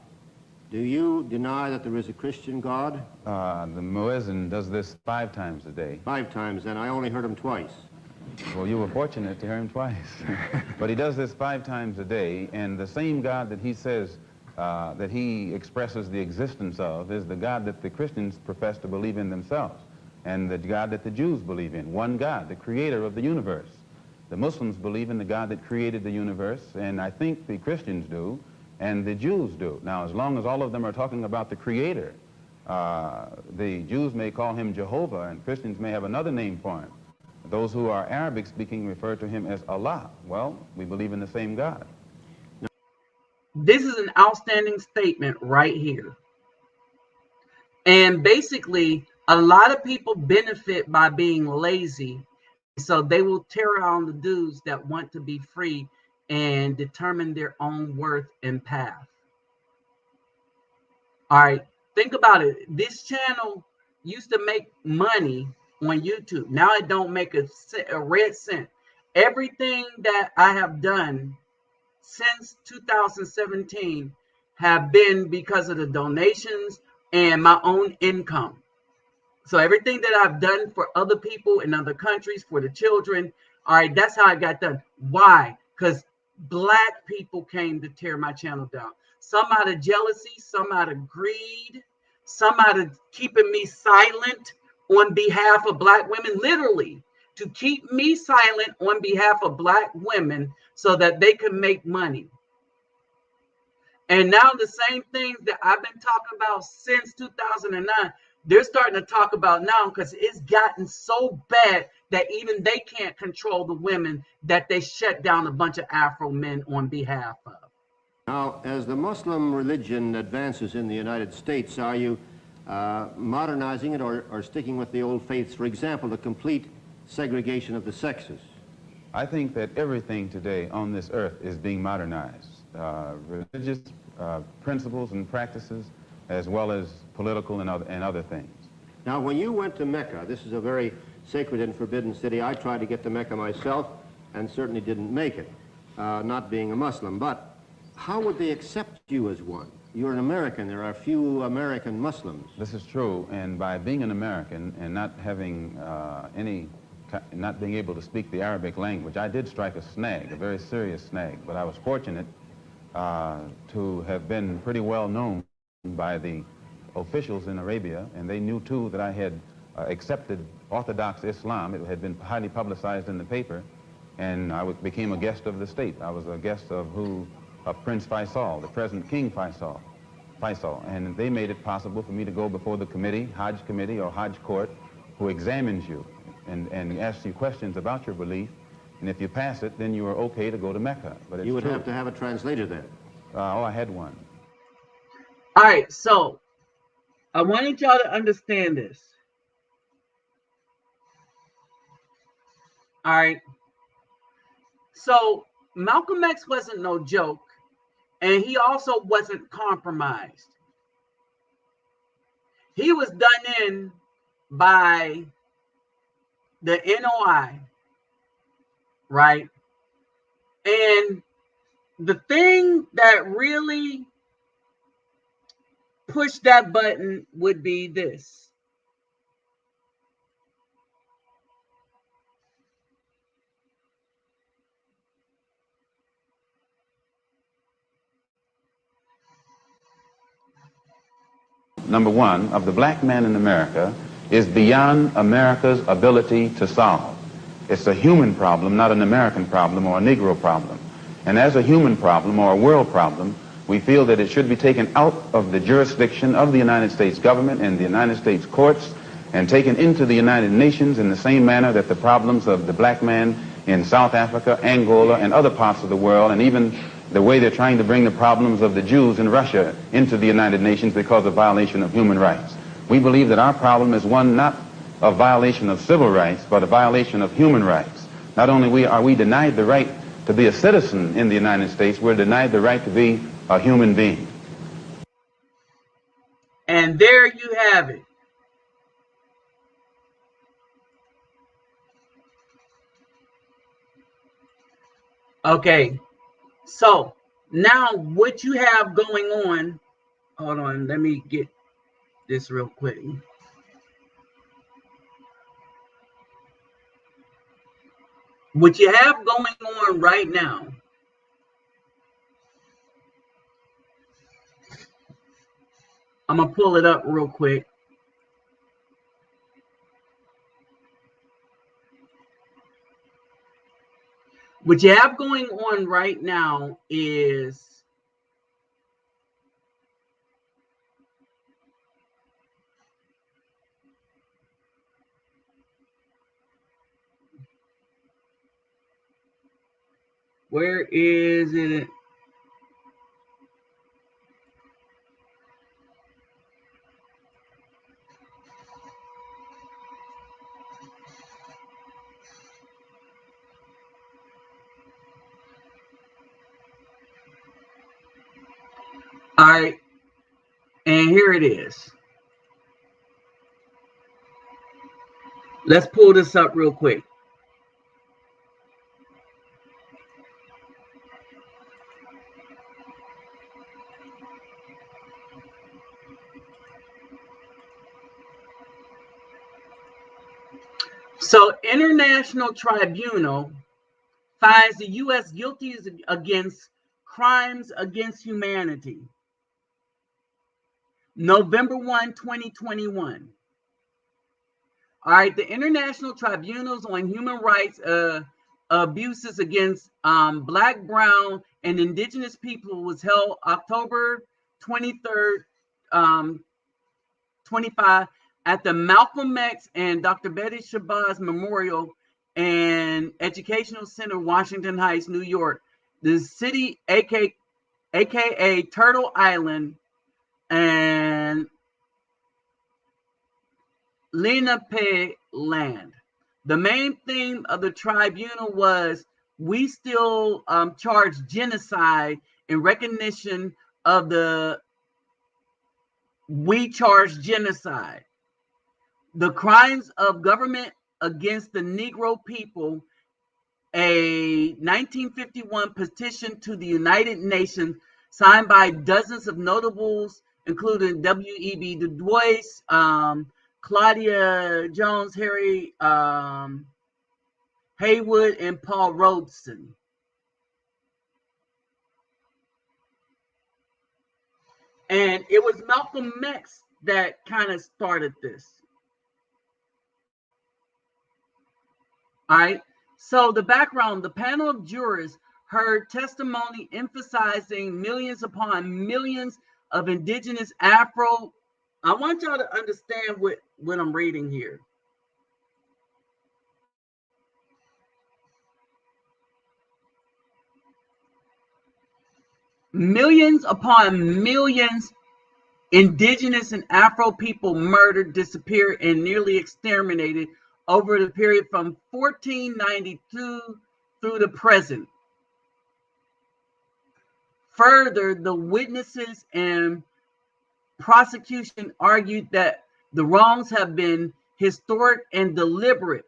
Do you deny that there is a Christian God? The muezzin does this 5 times a day. 5 times, and I only heard him twice. Well, you were fortunate to hear him twice. But he does this 5 times a day, and the same God that he says, that he expresses the existence of, is the God that the Christians profess to believe in themselves, and the God that the Jews believe in. One God, the creator of the universe. The Muslims believe in the God that created the universe, and I think the Christians do, and the Jews do. Now, as long as all of them are talking about the creator, the Jews may call him Jehovah, and Christians may have another name for him. Those who are Arabic speaking refer to him as Allah. Well, we believe in the same God. This is an outstanding statement right here. And basically, a lot of people benefit by being lazy. So they will tear on the dudes that want to be free and determine their own worth and path. All right, think about it. This channel used to make money on YouTube. Now it don't make a red cent. Everything that I have done since 2017 have been because of the donations and my own income. So everything that I've done for other people in other countries, for the children, all right, that's how I got done. Why? Because Black people came to tear my channel down. Some out of jealousy, some out of greed, some out of keeping me silent on behalf of Black women, literally to keep me silent on behalf of Black women so that they can make money. And now the same things that I've been talking about since 2009, they're starting to talk about now because it's gotten so bad that even they can't control the women that they shut down a bunch of Afro men on behalf of. Now, as the Muslim religion advances in the United States, are you modernizing it or sticking with the old faiths? For example, the complete segregation of the sexes. I think that everything today on this earth is being modernized. Religious principles and practices, as well as political and other things. Now, when you went to Mecca, this is a very sacred and forbidden city. I tried to get to Mecca myself and certainly didn't make it, not being a Muslim. But how would they accept you as one? You're an American. There are few American Muslims. This is true, and by being an American and not having not being able to speak the Arabic language, I did strike a snag, a very serious snag, but I was fortunate to have been pretty well known by the officials in Arabia, and they knew too that I had accepted Orthodox Islam. It had been highly publicized in the paper, and I became a guest of the state. I was a guest of Prince Faisal, the present King Faisal, and they made it possible for me to go before the committee, Hajj committee or Hajj court, who examines you and asks you questions about your belief, and if you pass it, then you are okay to go to Mecca. But it's you would true. have to have a translator then. Oh, I had one. All right, so I wanted y'all to understand this. All right. So Malcolm X wasn't no joke, and he also wasn't compromised. He was done in by the NOI, right? And the thing that really pushed that button would be this. number one, of the black man in America is beyond America's ability to solve. It's a human problem, not an American problem or a Negro problem. And as a human problem or a world problem, we feel that it should be taken out of the jurisdiction of the United States government and the United States courts and taken into the United Nations in the same manner that the problems of the black man in South Africa, Angola, and other parts of the world, and even the way they're trying to bring the problems of the Jews in Russia into the United Nations because of violation of human rights. We believe that our problem is one not of violation of civil rights, but a violation of human rights. Not only are we denied the right to be a citizen in the United States, we're denied the right to be a human being. And there you have it. Okay, so now what you have going on, hold on, let me get this real quick. What you have going on right now I'm going to pull it up real quick. What you have going on right now is where is it? All right, and here it is. Let's pull this up real quick. So, International Tribunal finds the U.S. guilty against crimes against humanity. November 1, 2021. All right, the International Tribunals on Human Rights abuses against Black, Brown, and Indigenous people was held October 23rd, 25 at the Malcolm X and Dr. Betty Shabazz Memorial and Educational Center, Washington Heights, New York. The city, aka Turtle Island, and Lenape land. The main theme of the tribunal was we still charge genocide in recognition of the we charge genocide. The crimes of government against the Negro people, a 1951 petition to the United Nations signed by dozens of notables, including W.E.B. Du Bois, Claudia Jones, Harry Haywood, and Paul Robeson. And it was Malcolm X that kind of started this. All right. So the background, the panel of jurors heard testimony emphasizing millions upon millions of indigenous Afro. I want y'all to understand what I'm reading here. Millions upon millions indigenous and Afro people murdered, disappeared, and nearly exterminated over the period from 1492 through the present. Further, the witnesses and prosecution argued that the wrongs have been historic and deliberate.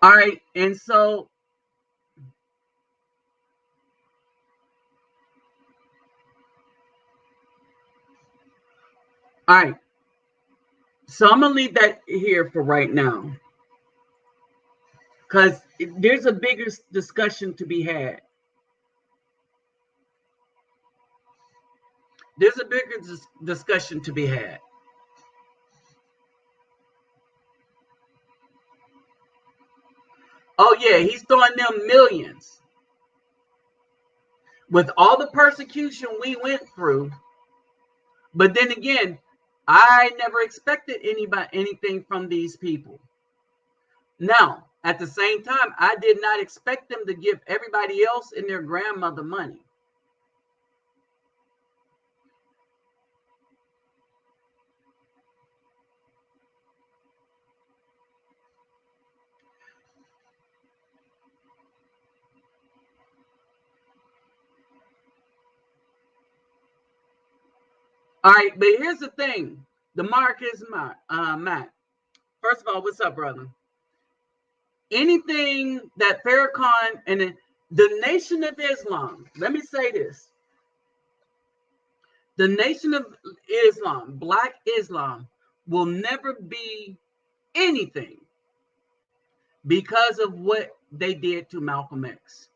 All right, and so all right, so I'm gonna leave that here for right now. because there's a bigger discussion to be had. There's a bigger discussion to be had. Oh yeah, he's throwing them millions. With all the persecution we went through, but then again, I never expected anything from these people. Now, at the same time, I did not expect them to give everybody else and their grandmother money. All right, but here's the thing. The mark is Matt. First of all, what's up, brother? Anything that Farrakhan and the Nation of Islam, let me say this. The Nation of Islam, Black Islam, will never be anything because of what they did to Malcolm X.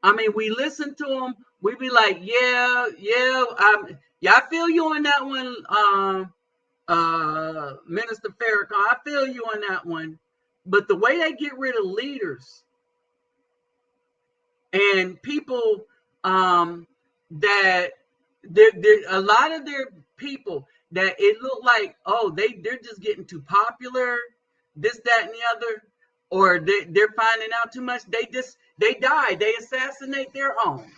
I mean, we listen to them, we be like, yeah, I feel you on that one, Minister Farrakhan. I feel you on that one. But the way they get rid of leaders and people that there a lot of their people that it looked like, oh, they're just getting too popular, this, that, and the other, or they're finding out too much. They die. They assassinate their own.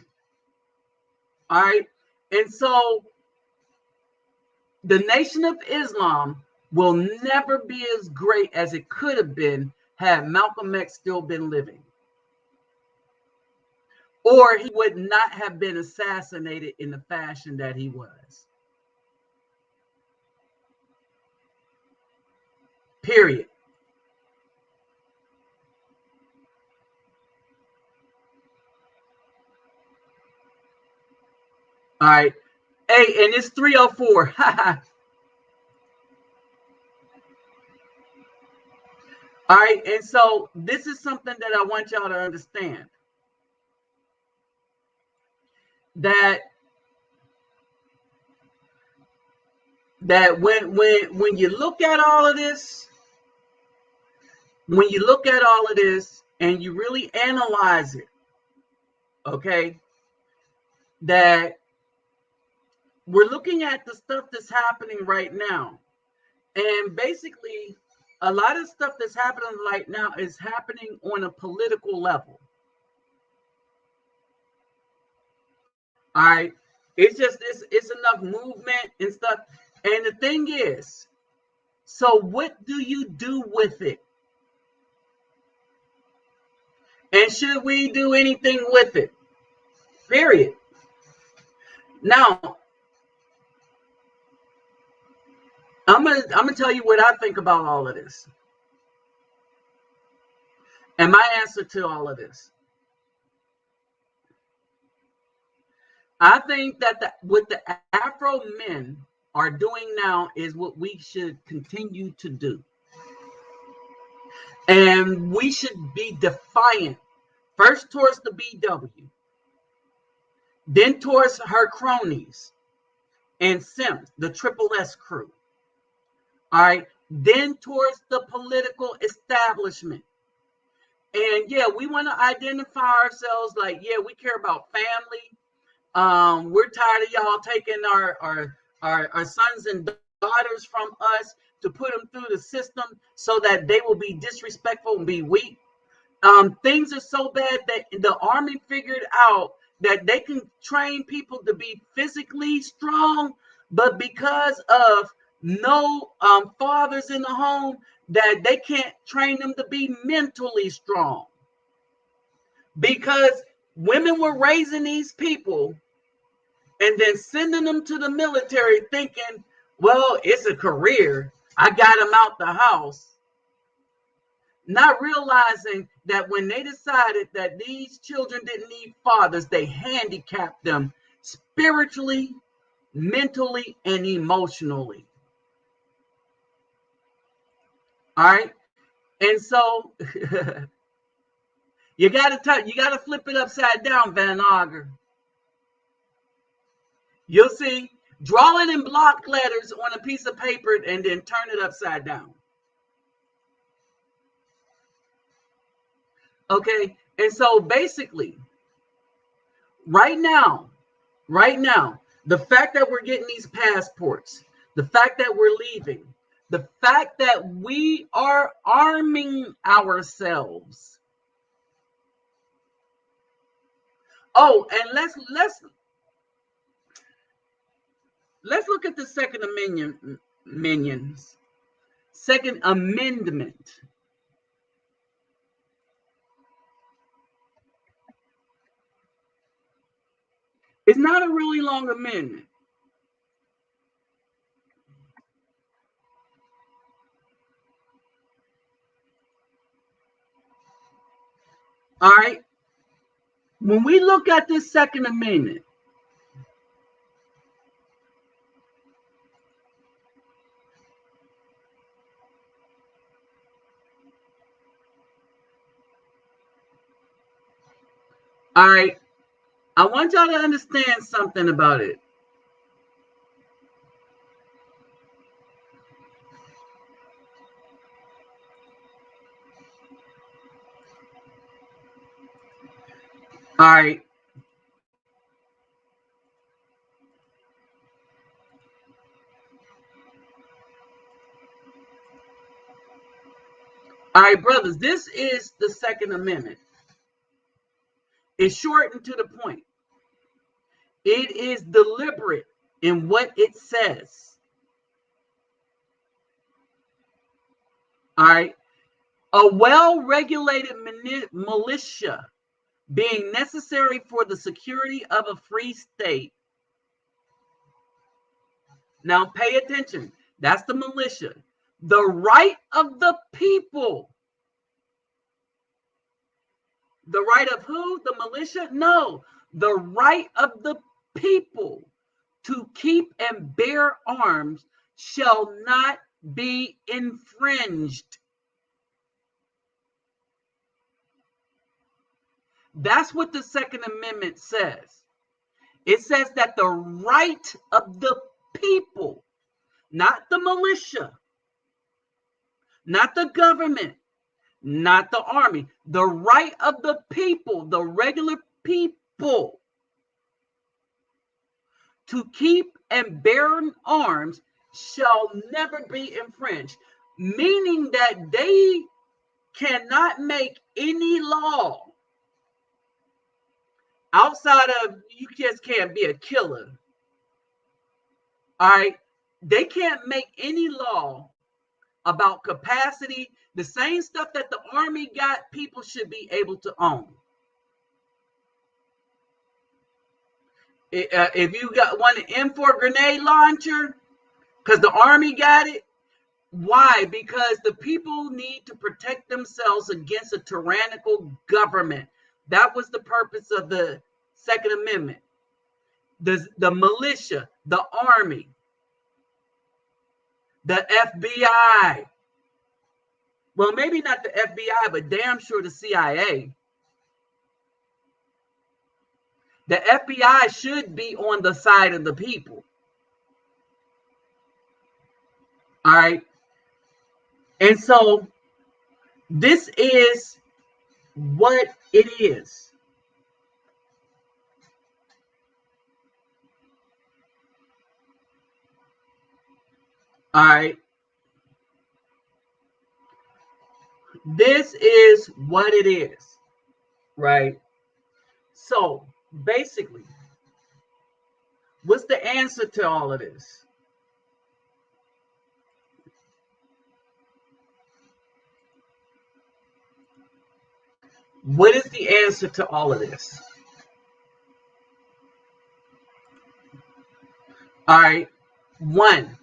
All right. And so the Nation of Islam will never be as great as it could have been had Malcolm X still been living. Or he would not have been assassinated in the fashion that he was. Period. All right. Hey, and it's 3:04. All right. And so this is something that I want y'all to understand. That when you look at all of this, and you really analyze it, okay, that we're looking at the stuff that's happening right now. And basically, a lot of stuff that's happening right now is happening on a political level. All right. It's just, it's enough movement and stuff. And the thing is, so what do you do with it? And should we do anything with it? Period. Now, I'm gonna tell you what I think about all of this. And my answer to all of this. I think that what the Afro men are doing now is what we should continue to do. And we should be defiant, first towards the BW, then towards her cronies and Sims, the Triple S crew. All right, then towards the political establishment. And yeah, we want to identify ourselves like, yeah, we care about family. We're tired of y'all taking our sons and daughters from us to put them through the system so that they will be disrespectful and be weak. Things are so bad that the Army figured out that they can train people to be physically strong, but because of no fathers in the home, that they can't train them to be mentally strong. Because women were raising these people and then sending them to the military thinking, well, it's a career. I got them out the house. Not realizing that when they decided that these children didn't need fathers, they handicapped them spiritually, mentally, and emotionally. All right. And so you gotta flip it upside down, Van Auger. You'll see. Draw it in block letters on a piece of paper and then turn it upside down. Okay, and so basically, right now, the fact that we're getting these passports, the fact that we're leaving, the fact that we are arming ourselves. Oh, and let's look at the Second Amendment. It's not a really long amendment. All right. When we look at this Second Amendment, all right, I want y'all to understand something about it. All right. All right, brothers, this is the Second Amendment. It's short and to the point. It is deliberate in what it says. All right. A well-regulated militia being necessary for the security of a free state. Now pay attention. That's the militia. The right of the people. The right of who? The militia? No. The right of the people to keep and bear arms shall not be infringed. That's what the Second Amendment says. It says that the right of the people, not the militia, not the government, not the army, the right of the people, the regular people, to keep and bear arms shall never be infringed, meaning that they cannot make any law outside of, you just can't be a killer. All right. They can't make any law about capacity. The same stuff that the army got, people should be able to own. If you want an M4 grenade launcher, because the army got it, why? Because the people need to protect themselves against a tyrannical government. That was the purpose of the Second Amendment. The militia, the army, the FBI. Well, maybe not the FBI, but damn sure the CIA. The FBI should be on the side of the people. All right. And so this is what it is. All right. This is what it is. Right. So basically, what's the answer to all of this? What is the answer to all of this? All right. One.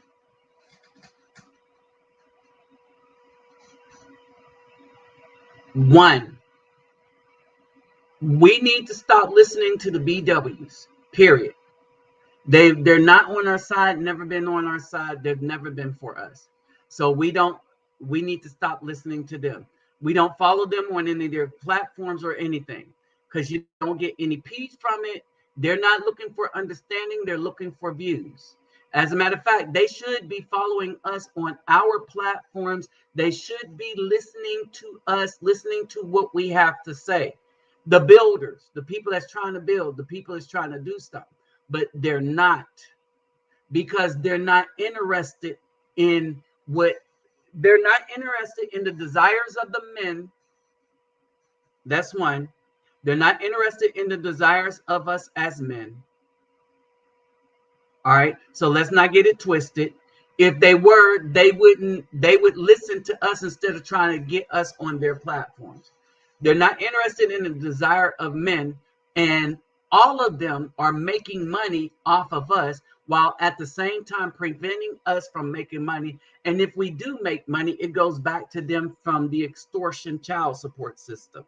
We need to stop listening to the BWs, period. They're not on our side, never been on our side. They've never been for us. So we don't We need to stop listening to them. We don't follow them on any of their platforms or anything because you don't get any peace from it. They're not looking for understanding. They're looking for views. As a matter of fact, they should be following us on our platforms. They should be listening to us, listening to what we have to say. The builders, the people that's trying to build, the people that's trying to do stuff, but they're not, because they're not interested in they're not interested in the desires of the men. That's one. They're not interested in the desires of us as men. All right. So let's not get it twisted. If they were, they would listen to us instead of trying to get us on their platforms. They're not interested in the desire of men, and all of them are making money off of us while at the same time preventing us from making money. And if we do make money, it goes back to them from the extortion child support system.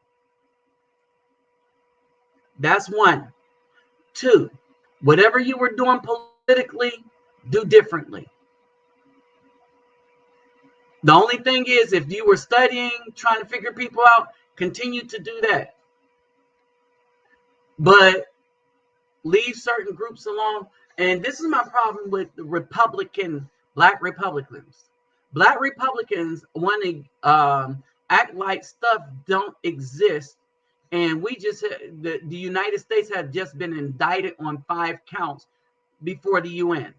That's one. Two, whatever you were doing politically, do differently. The only thing is, if you were studying, trying to figure people out, continue to do that. But leave certain groups alone. And this is my problem with the Black Republicans. Black Republicans want to act like stuff don't exist. And we just, the United States have just been indicted on 5 counts before the UN.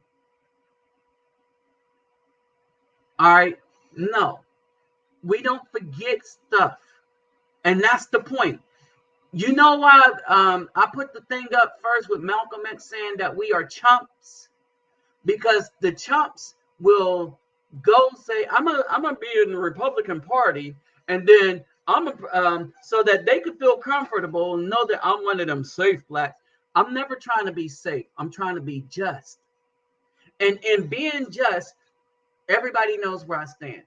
All right. No, we don't forget stuff. And that's the point. You know why I put the thing up first with Malcolm X saying that we are chumps? Because the chumps will go say, I'm gonna be in the Republican Party, and then so that they could feel comfortable and know that I'm one of them safe blacks. I'm never trying to be safe. I'm trying to be just. And in being just, everybody knows where I stand.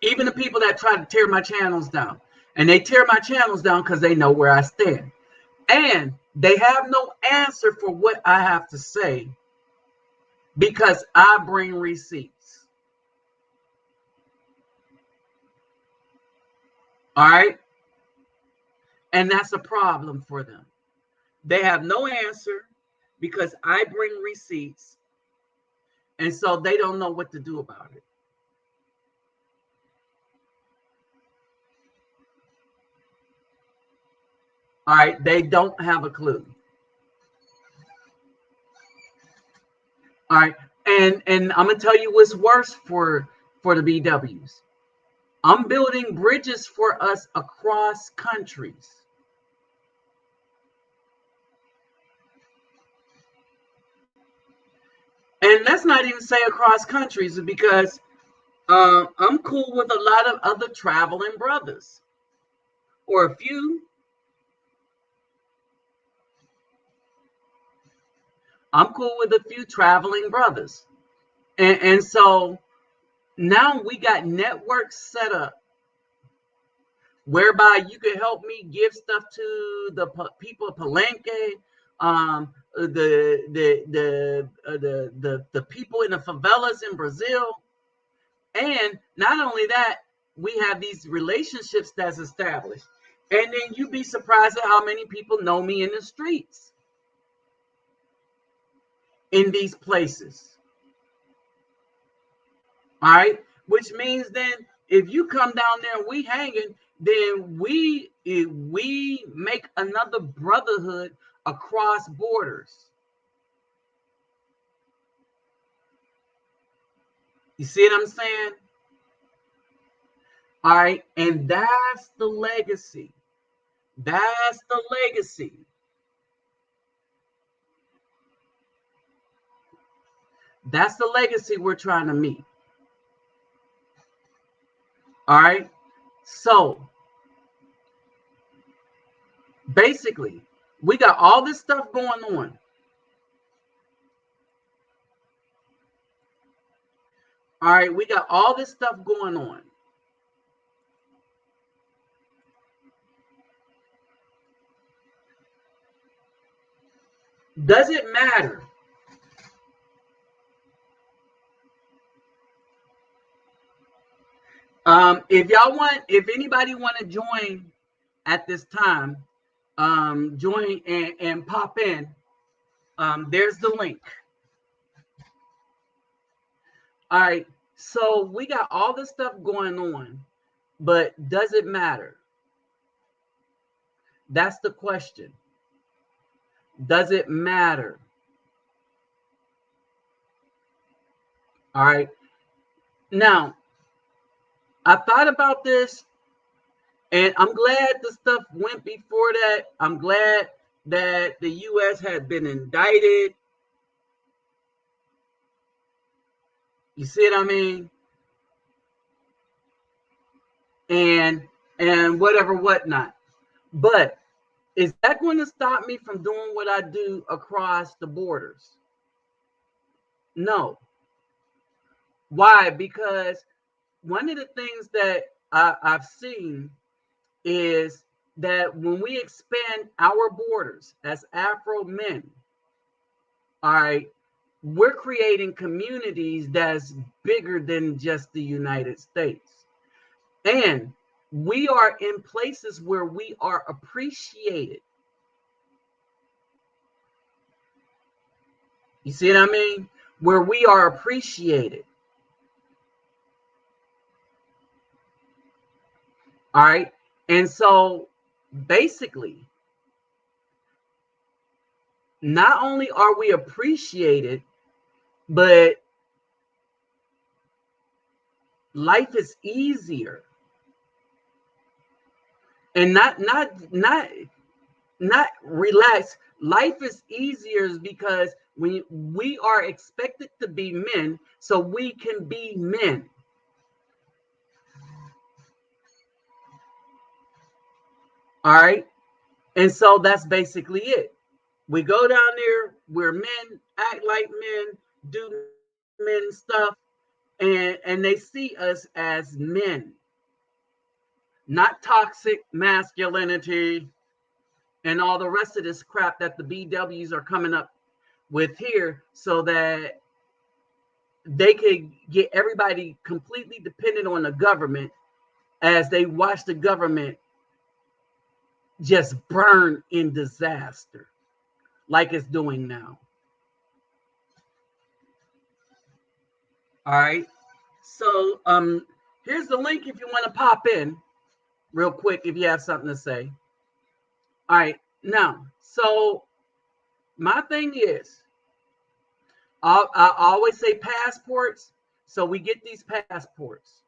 Even the people that try to tear my channels down. And they tear my channels down because they know where I stand. And they have no answer for what I have to say because I bring receipts. All right? And that's a problem for them. They have no answer because I bring receipts. And so they don't know what to do about it. All right, they don't have a clue. All right, and I'm gonna tell you what's worse for the BWs. I'm building bridges for us across countries. And let's not even say across countries, because I'm cool with a lot of other traveling brothers, or a few. I'm cool with a few traveling brothers. And so now we got networks set up whereby you can help me give stuff to the people of Palenque, the people in the favelas in Brazil. And not only that, we have these relationships that's established. And then you'd be surprised at how many people know me in the streets in these places. All right, which means then if you come down there and we hanging, then we make another brotherhood across borders. You see what I'm saying? All right, and that's the legacy. That's the legacy. That's the legacy we're trying to meet. All right. So basically, we got all this stuff going on. All right. We got all this stuff going on. Does it matter? If anybody want to join at this time, join and pop in. There's the link. All right, so we got all this stuff going on, but does it matter? That's the question. Does it matter? All right. Now, I thought about this, and I'm glad the stuff went before that. I'm glad that the U.S. had been indicted. You see what I mean? And whatnot. But is that going to stop me from doing what I do across the borders? No. Why? Because one of the things that I've seen is that when we expand our borders as Afro men, all right, we're creating communities that's bigger than just the United States. And we are in places where we are appreciated. You see what I mean? Where we are appreciated. All right. And so basically, not only are we appreciated, but life is easier. And not relaxed. Life is easier because we are expected to be men, so we can be men. All right. And so that's basically it. We go down there, we're men, act like men, do men stuff, and they see us as men. Not toxic masculinity and all the rest of this crap that the BWs are coming up with here, so that they could get everybody completely dependent on the government as they watch the government just burn in disaster like it's doing now. All right. So here's the link if you want to pop in real quick if you have something to say. All right. Now, so my thing is, I always say passports. So we get these passports.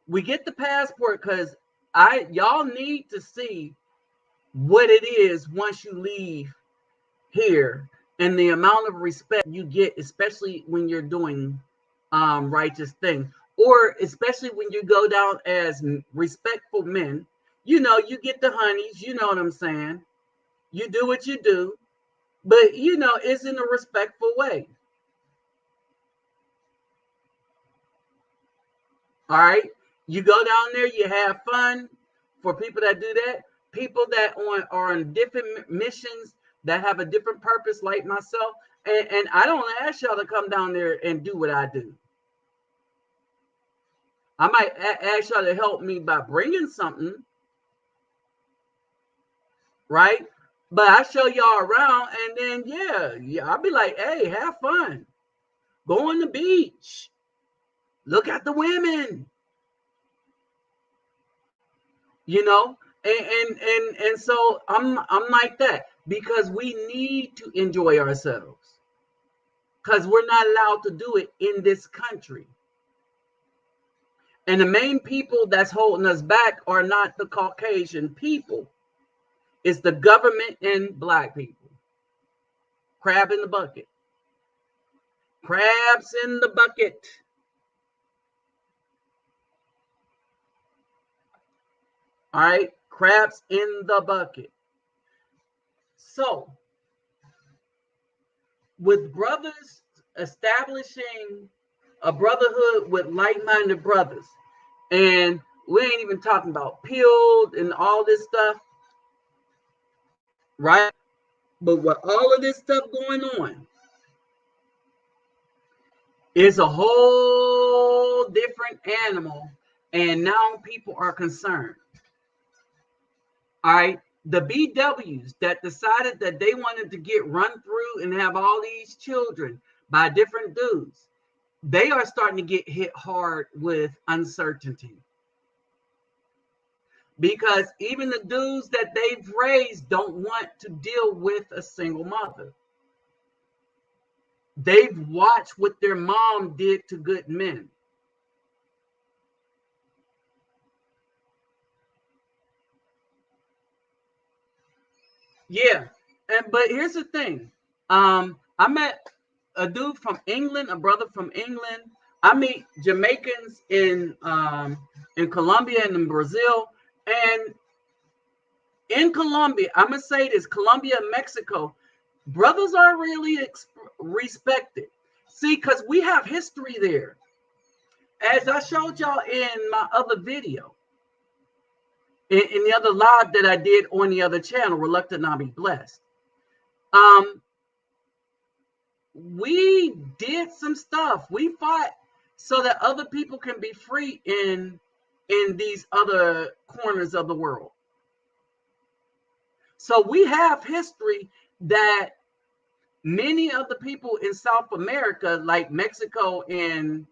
We get the passport because y'all need to see what it is once you leave here and the amount of respect you get, especially when you're doing righteous things, or especially when you go down as respectful men. You know, you get the honeys, you know what I'm saying? You do what you do, but you know, it's in a respectful way. All right. You go down there, you have fun. For people that do that, people that are on different missions that have a different purpose, like myself, and I don't ask y'all to come down there and do what I do. I might ask y'all to help me by bringing something, right? But I show y'all around, and then yeah, I'll be like, hey, have fun. Go on the beach. Look at the women. You know, and so I'm like that, because we need to enjoy ourselves, because we're not allowed to do it in this country. And the main people that's holding us back are not the Caucasian people. It's the government and black people. Crab in the bucket. Crabs in the bucket. All right, crabs in the bucket. So, with brothers establishing a brotherhood with like-minded brothers, and we ain't even talking about peeled and all this stuff, right? But with all of this stuff going on, it's a whole different animal, and now people are concerned. All right, the BWs that decided that they wanted to get run through and have all these children by different dudes, they are starting to get hit hard with uncertainty. Because even the dudes that they've raised don't want to deal with a single mother. They've watched what their mom did to good men. Yeah, but here's the thing. I met a dude from England, a brother from England. I meet Jamaicans in Colombia and in Brazil. And in Colombia, I'm gonna say this: Colombia and Mexico, brothers are really respected. See, because we have history there. As I showed y'all in my other video, in the other live that I did on the other channel, Reluctant Not Be Blessed. We did some stuff. We fought so that other people can be free in these other corners of the world. So we have history that many of the people in South America, like Mexico and...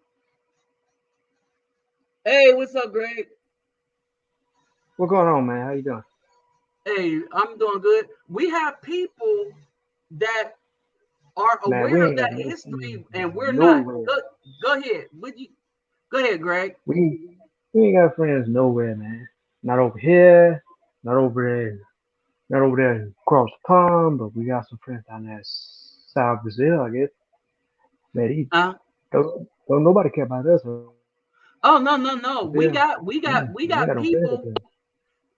Hey, what's up, Greg? What's going on, man? How you doing? Hey, I'm doing good. We have people that are Man, aware of that history, and we're not. Go ahead. Go ahead, Greg. We ain't got friends nowhere, man. Not over here, not over there across the pond, but we got some friends down there South Brazil, I guess. Man, don't nobody care about us. Oh no. We got no people.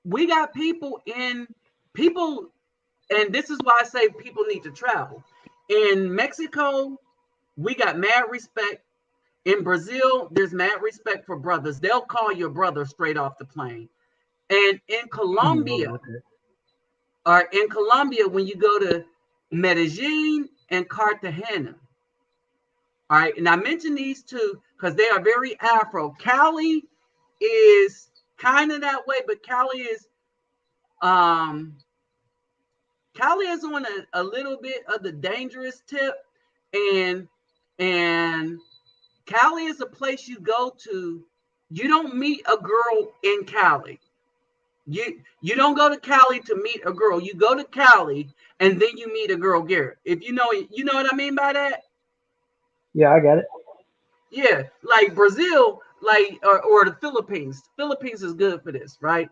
We got people, and this is why I say people need to travel. In Mexico, we got mad respect. In Brazil, there's mad respect for brothers. They'll call your brother straight off the plane. And in Colombia, when you go to Medellin and Cartagena, all right, and I mention these two because they are very Afro. Cali is kind of that way, but Cali is on a little bit of the dangerous tip, and Cali is a place you go to. You don't meet a girl in Cali. You don't go to Cali to meet a girl. You go to Cali and then you meet a girl, Garrett. If you know what I mean by that? Yeah, I got it. Yeah, like Brazil, like or the Philippines. Philippines is good for this, right?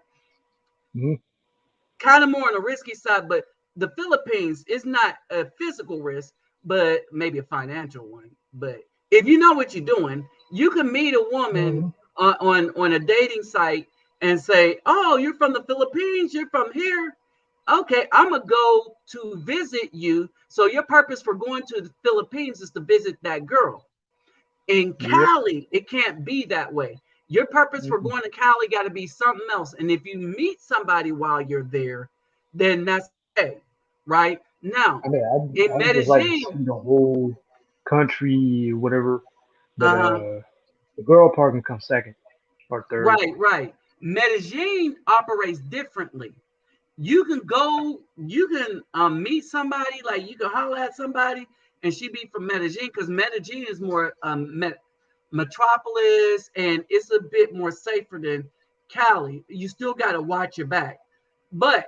Mm-hmm. Kind of more on the risky side, but the Philippines is not a physical risk, but maybe a financial one. But if you know what you're doing, you can meet a woman on a dating site and say, "Oh, you're from the Philippines. You're from here. Okay, I'm gonna go to visit you. So your purpose for going to the Philippines is to visit that girl. In Cali, it can't be that way. Your purpose for going to Cali got to be something else. And if you meet somebody while you're there, then that's okay, right? Now, in Medellin, just like to see the whole country, whatever. But the girl part can come second or third. Right. Medellin operates differently. You can meet somebody, like you can holler at somebody, and she be from Medellin, because Medellin is more metropolis, and it's a bit more safer than Cali. You still got to watch your back. But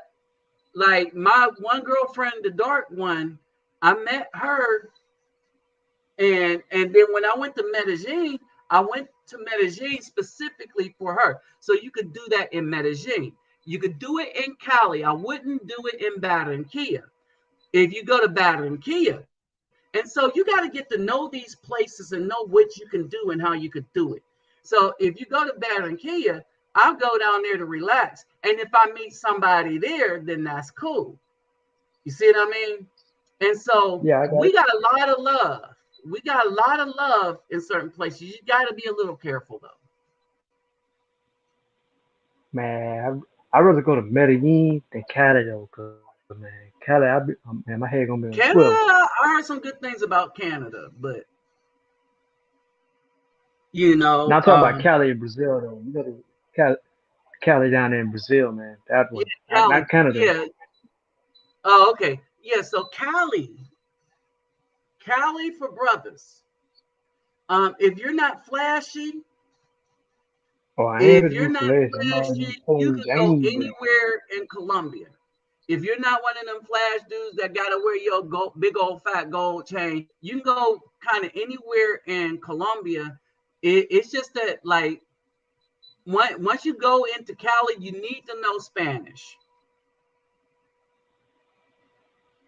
like my one girlfriend, the dark one, I met her, and then when I went to Medellin, I went to Medellin specifically for her. So you could do that in Medellin. You could do it in Cali. I wouldn't do it in Barranquilla. If you go to Barranquilla, and so you got to get to know these places and know what you can do and how you could do it. So if you go to Barranquilla, I'll go down there to relax. And if I meet somebody there, then that's cool. You see what I mean? And so we got a lot of love. We got a lot of love in certain places. You got to be a little careful, though. Man, I'd rather go to Medellin than Cali, though, because, man, Cali, man, my head gonna be on Canada, swivel. I heard some good things about Canada, but you know, Now I'm talking about Cali in Brazil though. You go to Cali down there in Brazil, man. That yeah, one, not Cali, Canada. yeah. Oh, okay, yeah. So Cali for brothers. If you're not flashy, Oh, I ain't if gonna you're do not flash. I'm not even flashy, you pulling can go James. anywhere in Colombia. If you're not one of them flash dudes that gotta wear your big old fat gold chain, you can go kind of anywhere in Colombia. It's just that like once you go into Cali, you need to know Spanish.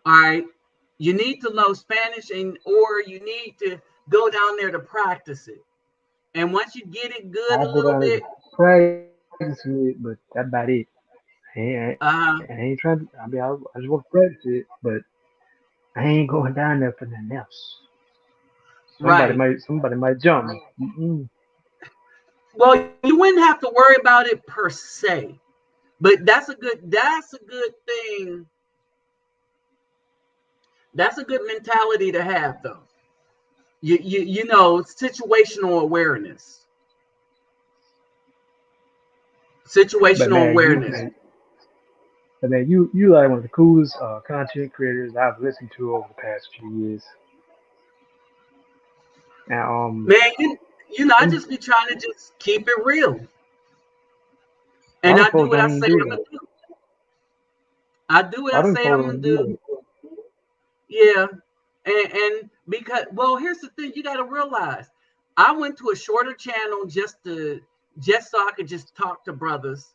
All right, you need to know Spanish, or you need to go down there to practice it. And once you get it good I a go little down there bit, to practice it, but that's about it. uh, I ain't trying to. I mean, I just want to practice it, but I ain't going down there for nothing else. right. Somebody might jump me. Well, you wouldn't have to worry about it per se, but that's a good thing. That's a good mentality to have, though. You know, situational awareness. But Situational man, awareness. you like one of the coolest content creators I've listened to over the past few years. And Man, you know, I them, just be trying to just keep it real. why And them I do folks what I don't even say do I'm that? gonna do. I do what Why I them say I'm folks gonna don't do do. that? Yeah. And because, well, here's the thing you gotta realize. I went to a shorter channel just so I could just talk to brothers.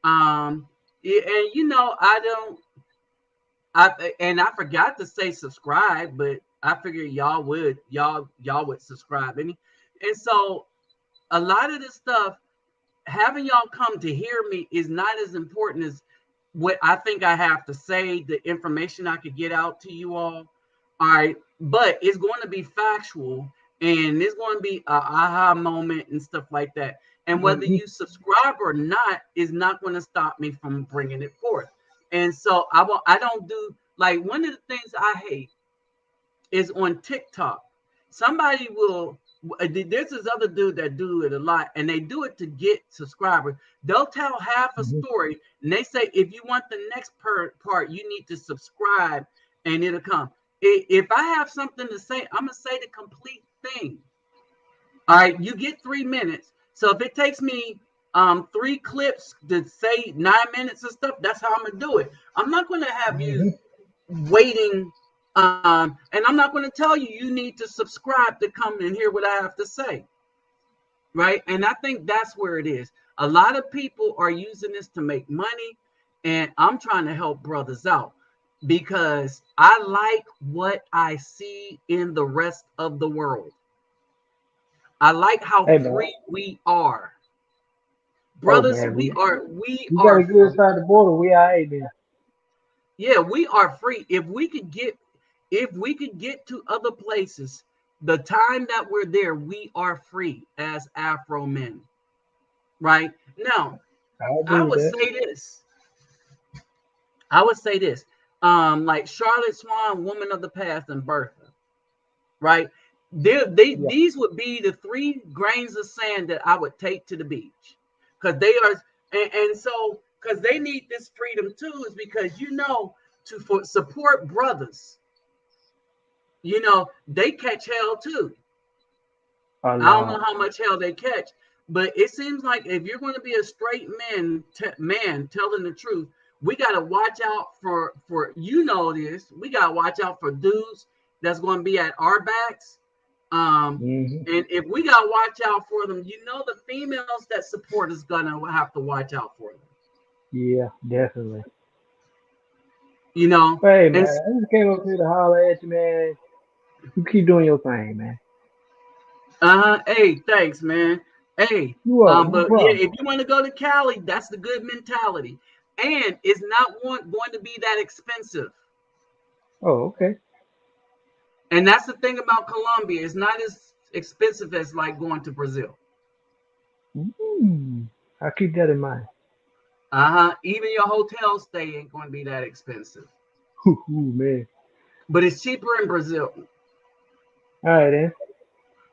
And you know, I forgot to say subscribe, but I figured y'all would subscribe. And so a lot of this stuff, having y'all come to hear me is not as important as what I think I have to say, the information I could get out to you all. All right, but it's going to be factual, and it's going to be a aha moment and stuff like that. And whether Hmm. you subscribe or not is not going to stop me from bringing it forth. And so I don't do, like, one of the things I hate is on TikTok. Somebody will, there's this other dude that do it a lot, and they do it to get subscribers. They'll tell half a Hmm. story, and they say, if you want the next part, you need to subscribe, and it'll come. If I have something to say, I'm gonna say the complete thing. All right, you get 3 minutes. So if it takes me 3 clips to say 9 minutes of stuff, that's how I'm gonna do it. I'm not gonna have you Hmm. waiting. And I'm not going to tell you need to subscribe to come and hear what I have to say. Right. And I think that's where it is. A lot of people are using this to make money. And I'm trying to help brothers out because I like what I see in the rest of the world. I like how Hey man, free we are. oh Brothers, man, we we gotta are get free. inside the border. We alright then. Yeah, we are free. If we could get to other places, the time that we're there, we are free as Afro men. Right? Now, I agree I with would that. say this. I would say this. Like Charlotte Swan, Woman of the Past, and Bertha, right? Yeah. These would be the 3 grains of sand that I would take to the beach. Because they are, and so, because they need this freedom too, is because, to support brothers, they catch hell too. A I don't know lot. how much hell they catch, but it seems like if you're going to be a straight man telling the truth, we got to watch out for this. We got to watch out for dudes that's going to be at our backs. Hmm. And if we got to watch out for them, the females that support is going to have to watch out for them. Yeah, definitely. You know, Hey and man, I just came up here to holler at you, man. You keep doing your thing, man. hey, thanks, man. Hey, You welcome, no but yeah, problem. if you want to go to Cali, that's the good mentality, and it's not going to be that expensive. Oh, okay. And that's the thing about Colombia; it's not as expensive as like going to Brazil. I'll keep that in mind. Even your hotel stay ain't going to be that expensive. Ooh, man. but it's cheaper in Brazil. All right, then.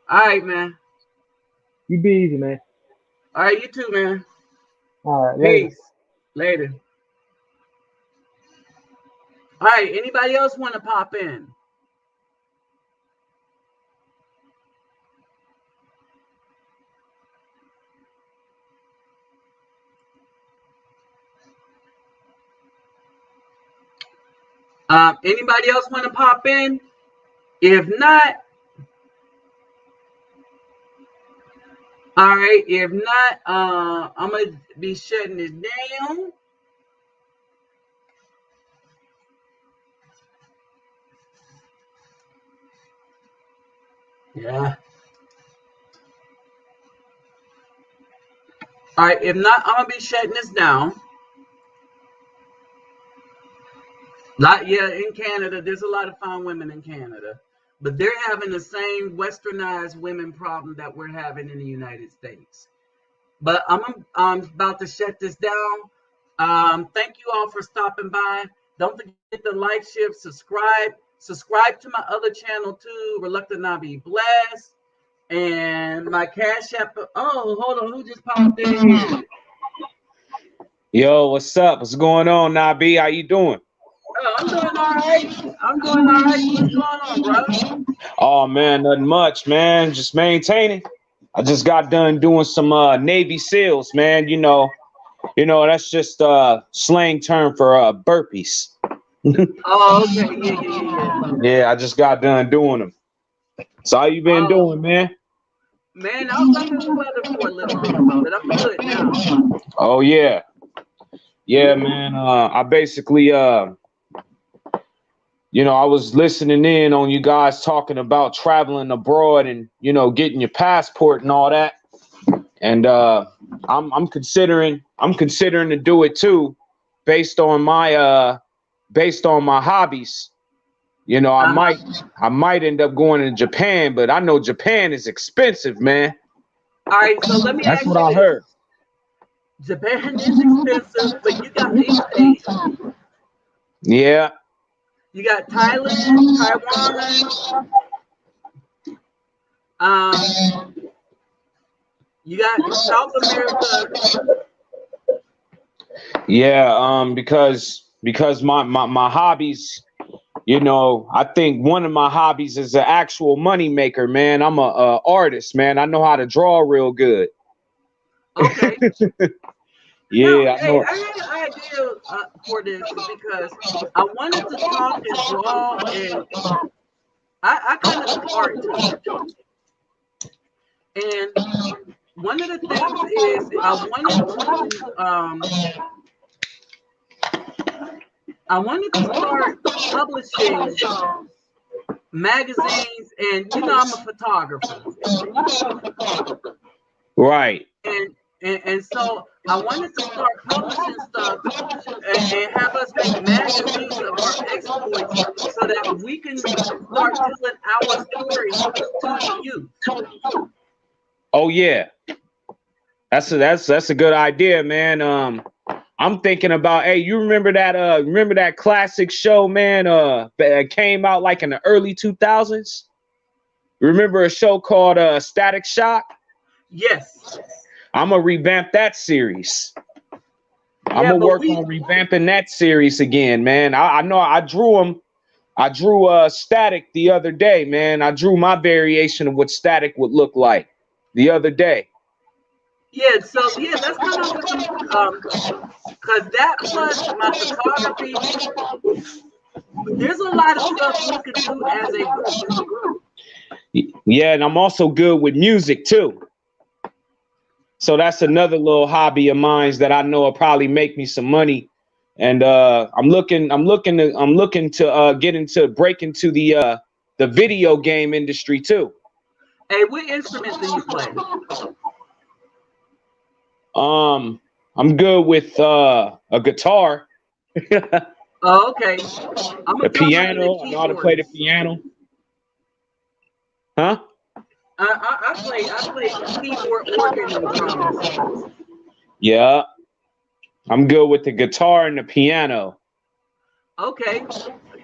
All right, man. You be easy, man. All right, you too, man. All right, later. Peace. Later. All right, anybody else want to pop in? Anybody else want to pop in? If not, all right. If not, I'm gonna be shutting it down. Yeah. All right. If not, I'm gonna be shutting this down. Yeah, in Canada, there's a lot of fine women in Canada, but they're having the same westernized women problem that we're having in the United States. But I'm about to shut this down. Thank you all for stopping by. Don't forget to like, share, subscribe. Subscribe to my other channel too, Reluctant Nabi Blast. And my Cash App. Oh, hold on, who just popped in here? Yo, what's up? What's going on, Nabi? How you doing? Oh, I'm doing all right. I'm doing all right. What's going on, brother? Oh man, nothing much, man. Just maintaining. I just got done doing some Navy SEALs, man. You know, that's just slang term for burpees. Oh, okay. Yeah. Yeah, I just got done doing them. So how you been doing, man? Man, I was under the weather for a little bit, but I'm good now. Oh yeah. Yeah, man. I basically I was listening in on you guys talking about traveling abroad and, getting your passport and all that. And I'm considering to do it too, based on my hobbies. I might end up going to Japan, but I know Japan is expensive, man. All right, so let me ask you. That's what I heard. Japan is expensive, but you got East Asia. Yeah. You got Thailand, Taiwan. You got South America. Yeah, because my hobbies, I think one of my hobbies is an actual money maker, man. I'm a artist, man. I know how to draw real good. Okay. Yeah, now, I know. I had an idea for this because I wanted to talk and draw, and I kind of do art too. And one of the things is I wanted to start publishing magazines, and I'm a photographer. Right. And so I wanted to start publishing stuff and have us make magazines of our exploits so that we can start telling our stories to the youth. Oh yeah. That's a good idea, man. I'm thinking about, hey, you remember that classic show, man, that came out like in the early 2000s? Remember a show called Static Shock? Yes. I'm gonna revamp that series. I'm gonna work on revamping that series again, man. I know I drew Static the other day, man. I drew my variation of what Static would look like the other day. Yeah, so yeah, that's kind of because that plus my photography, there's a lot of stuff you could do as a group. Yeah, and I'm also good with music too. So that's another little hobby of mine that I know will probably make me some money. And I'm looking to break into the video game industry too. Hey, what instrument do you play? I'm good with a guitar. Oh, okay. The piano. I know how to play the piano. Huh? I play keyboard, organ, and drums. Yeah. I'm good with the guitar and the piano. Okay.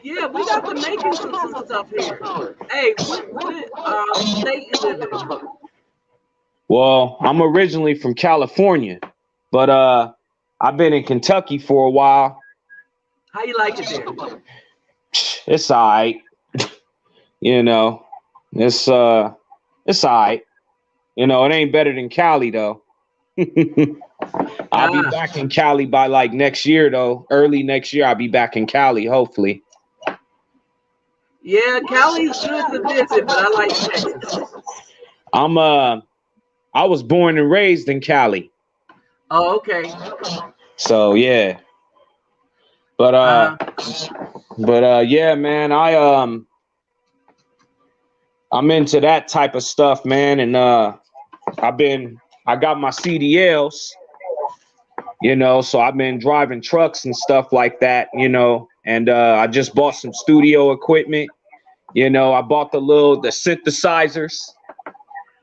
Yeah, we got the makings of some stuff here. Hey, what state you live in? Well, I'm originally from California, but I've been in Kentucky for a while. How you like it there? It's all right. You know, it's all right. You know, it ain't better than Cali though. I'll be back in Cali by like next year though. Early next year, I'll be back in Cali, hopefully. Yeah, Cali's good to visit, but I like Texas. I was born and raised in Cali. Oh, okay. So yeah. But yeah, man, I'm into that type of stuff, man, and I got my CDLs, you know, so I've been driving trucks and stuff like that, you know, and I just bought some studio equipment, you know, I bought the synthesizers.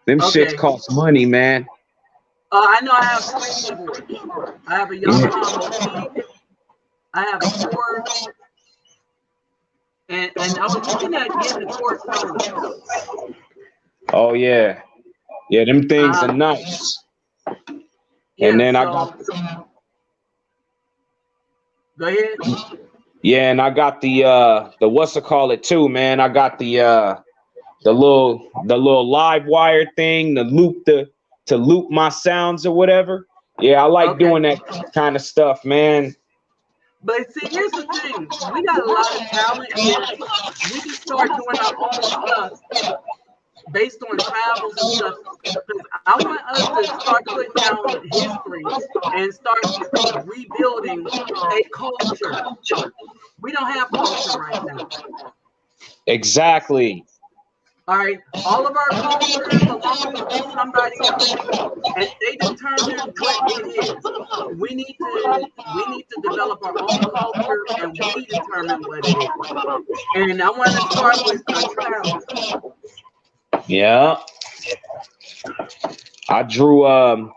Them shits cost money, man. I know I have swing keyboards. I have a Yamaha Motif. I have a Ford. And I was looking at getting the Ford phone. Oh yeah. Yeah, them things are nice. Yeah, and then so, I got go ahead. Yeah, and I got the what's it call it too, man. I got the little live wire thing to loop my sounds or whatever. Yeah, I like doing that kind of stuff, man. But see, here's the thing. We got a lot of talent here. We can start doing our own stuff based on travels and stuff. Because I want us to start putting down history and start rebuilding a culture. We don't have culture right now. Exactly. All right, all of our culture belongs to somebody else, and they determine what it is. We need to develop our own culture, and we determine what it is. And I want to start with our travel. Yeah. I drew. I'm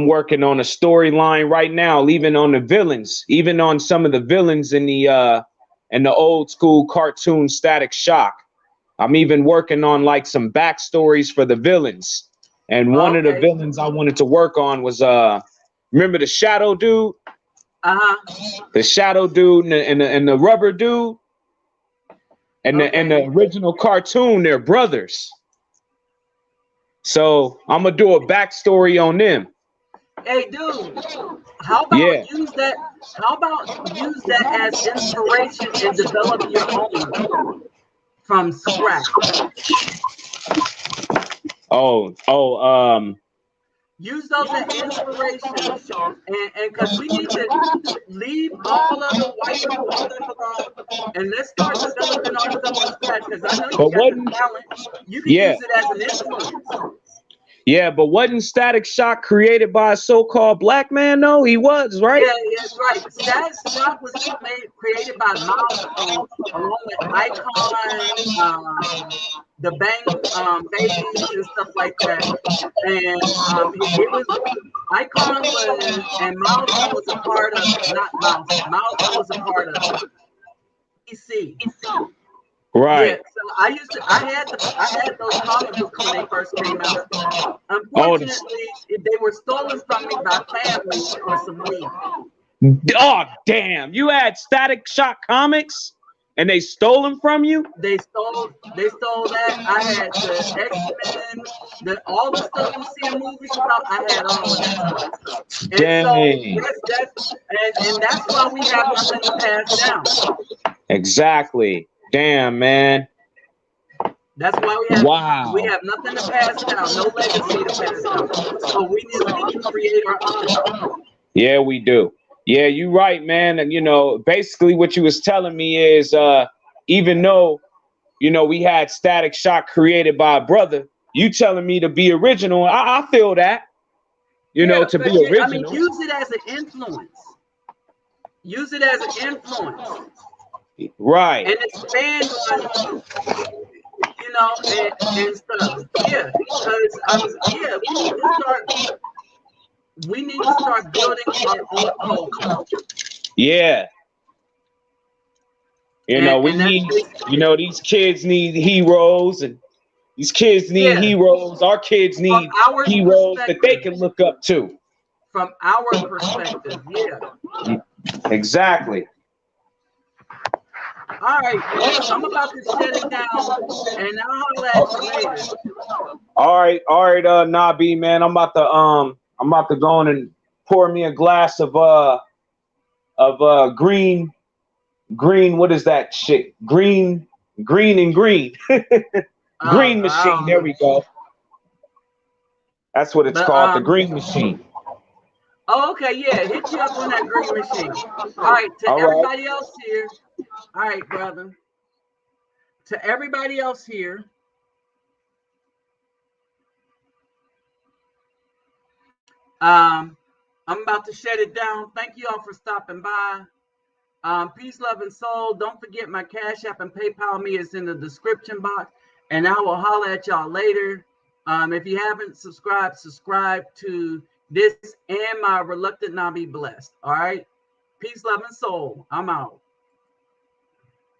working on a storyline right now, even on the villains, even on some of the villains in the old school cartoon Static Shock. I'm even working on like some backstories for the villains. And one of the villains I wanted to work on was remember the Shadow Dude? The Shadow Dude and the Rubber Dude? And the original cartoon, they're brothers. So I'm gonna do a backstory on them. Hey dude, how about use that? How about use that as inspiration and develop your own from scratch? Use those as inspiration, and because we need to leave all of the white people stuff alone, and let's start developing our stuff from scratch. Because I know you got the talent, you can use it as an influence. Yeah, but wasn't Static Shock created by a so-called black man? No, he was, right? Yeah, that's right. Static Shock was created by Miles along with Icon, the Bang Babies and stuff like that. And it was Icon and Miles was a part of, not Miles. Miles was a part of DC. Right. Yeah, so I had those comic books when they first came out. Unfortunately, they were stolen from me by family for some weed. Oh damn! You had Static Shock comics, and they stole them from you. They stole that. I had the X-Men, all the stuff you see in movies about. I had all of that stuff. Dang. So and that's why we have nothing to pass down. Exactly. Damn, man. That's why we have nothing to pass down, no legacy to pass down. So we need to create our own. Yeah, we do. Yeah, you're right, man. And you know, basically what you was telling me is even though, you know, we had Static Shock created by a brother, you telling me to be original. I feel that. You know, to be original. I mean, use it as an influence. Use it as an influence. Right. And expand on, you know, and stuff. Yeah, because we need to start building our own culture. Yeah. You know, we And that's need, basically you know, these kids need heroes, and these kids need yeah. heroes. Our kids From need our heroes that they perspective. can look up to. From our perspective, yeah. Exactly. All right, man. So I'm about to shut it down, and I'll holler at you later. All right, Nabi, man. I'm about to go on and pour me a glass of green, what is that shit? Green and green. Green machine. There we go. That's what it's But called, the green machine. oh, okay, yeah. Hit you up on that green machine. All right, to All right. everybody else here. All right, brother. To everybody else here. I'm about to shut it down. Thank you all for stopping by. Peace, love, and soul. Don't forget my Cash App and PayPal me is in the description box. And I will holler at y'all later. If you haven't subscribed, subscribe to this and my Reluctant Not Be Blessed. All right. Peace, love, and soul. I'm out.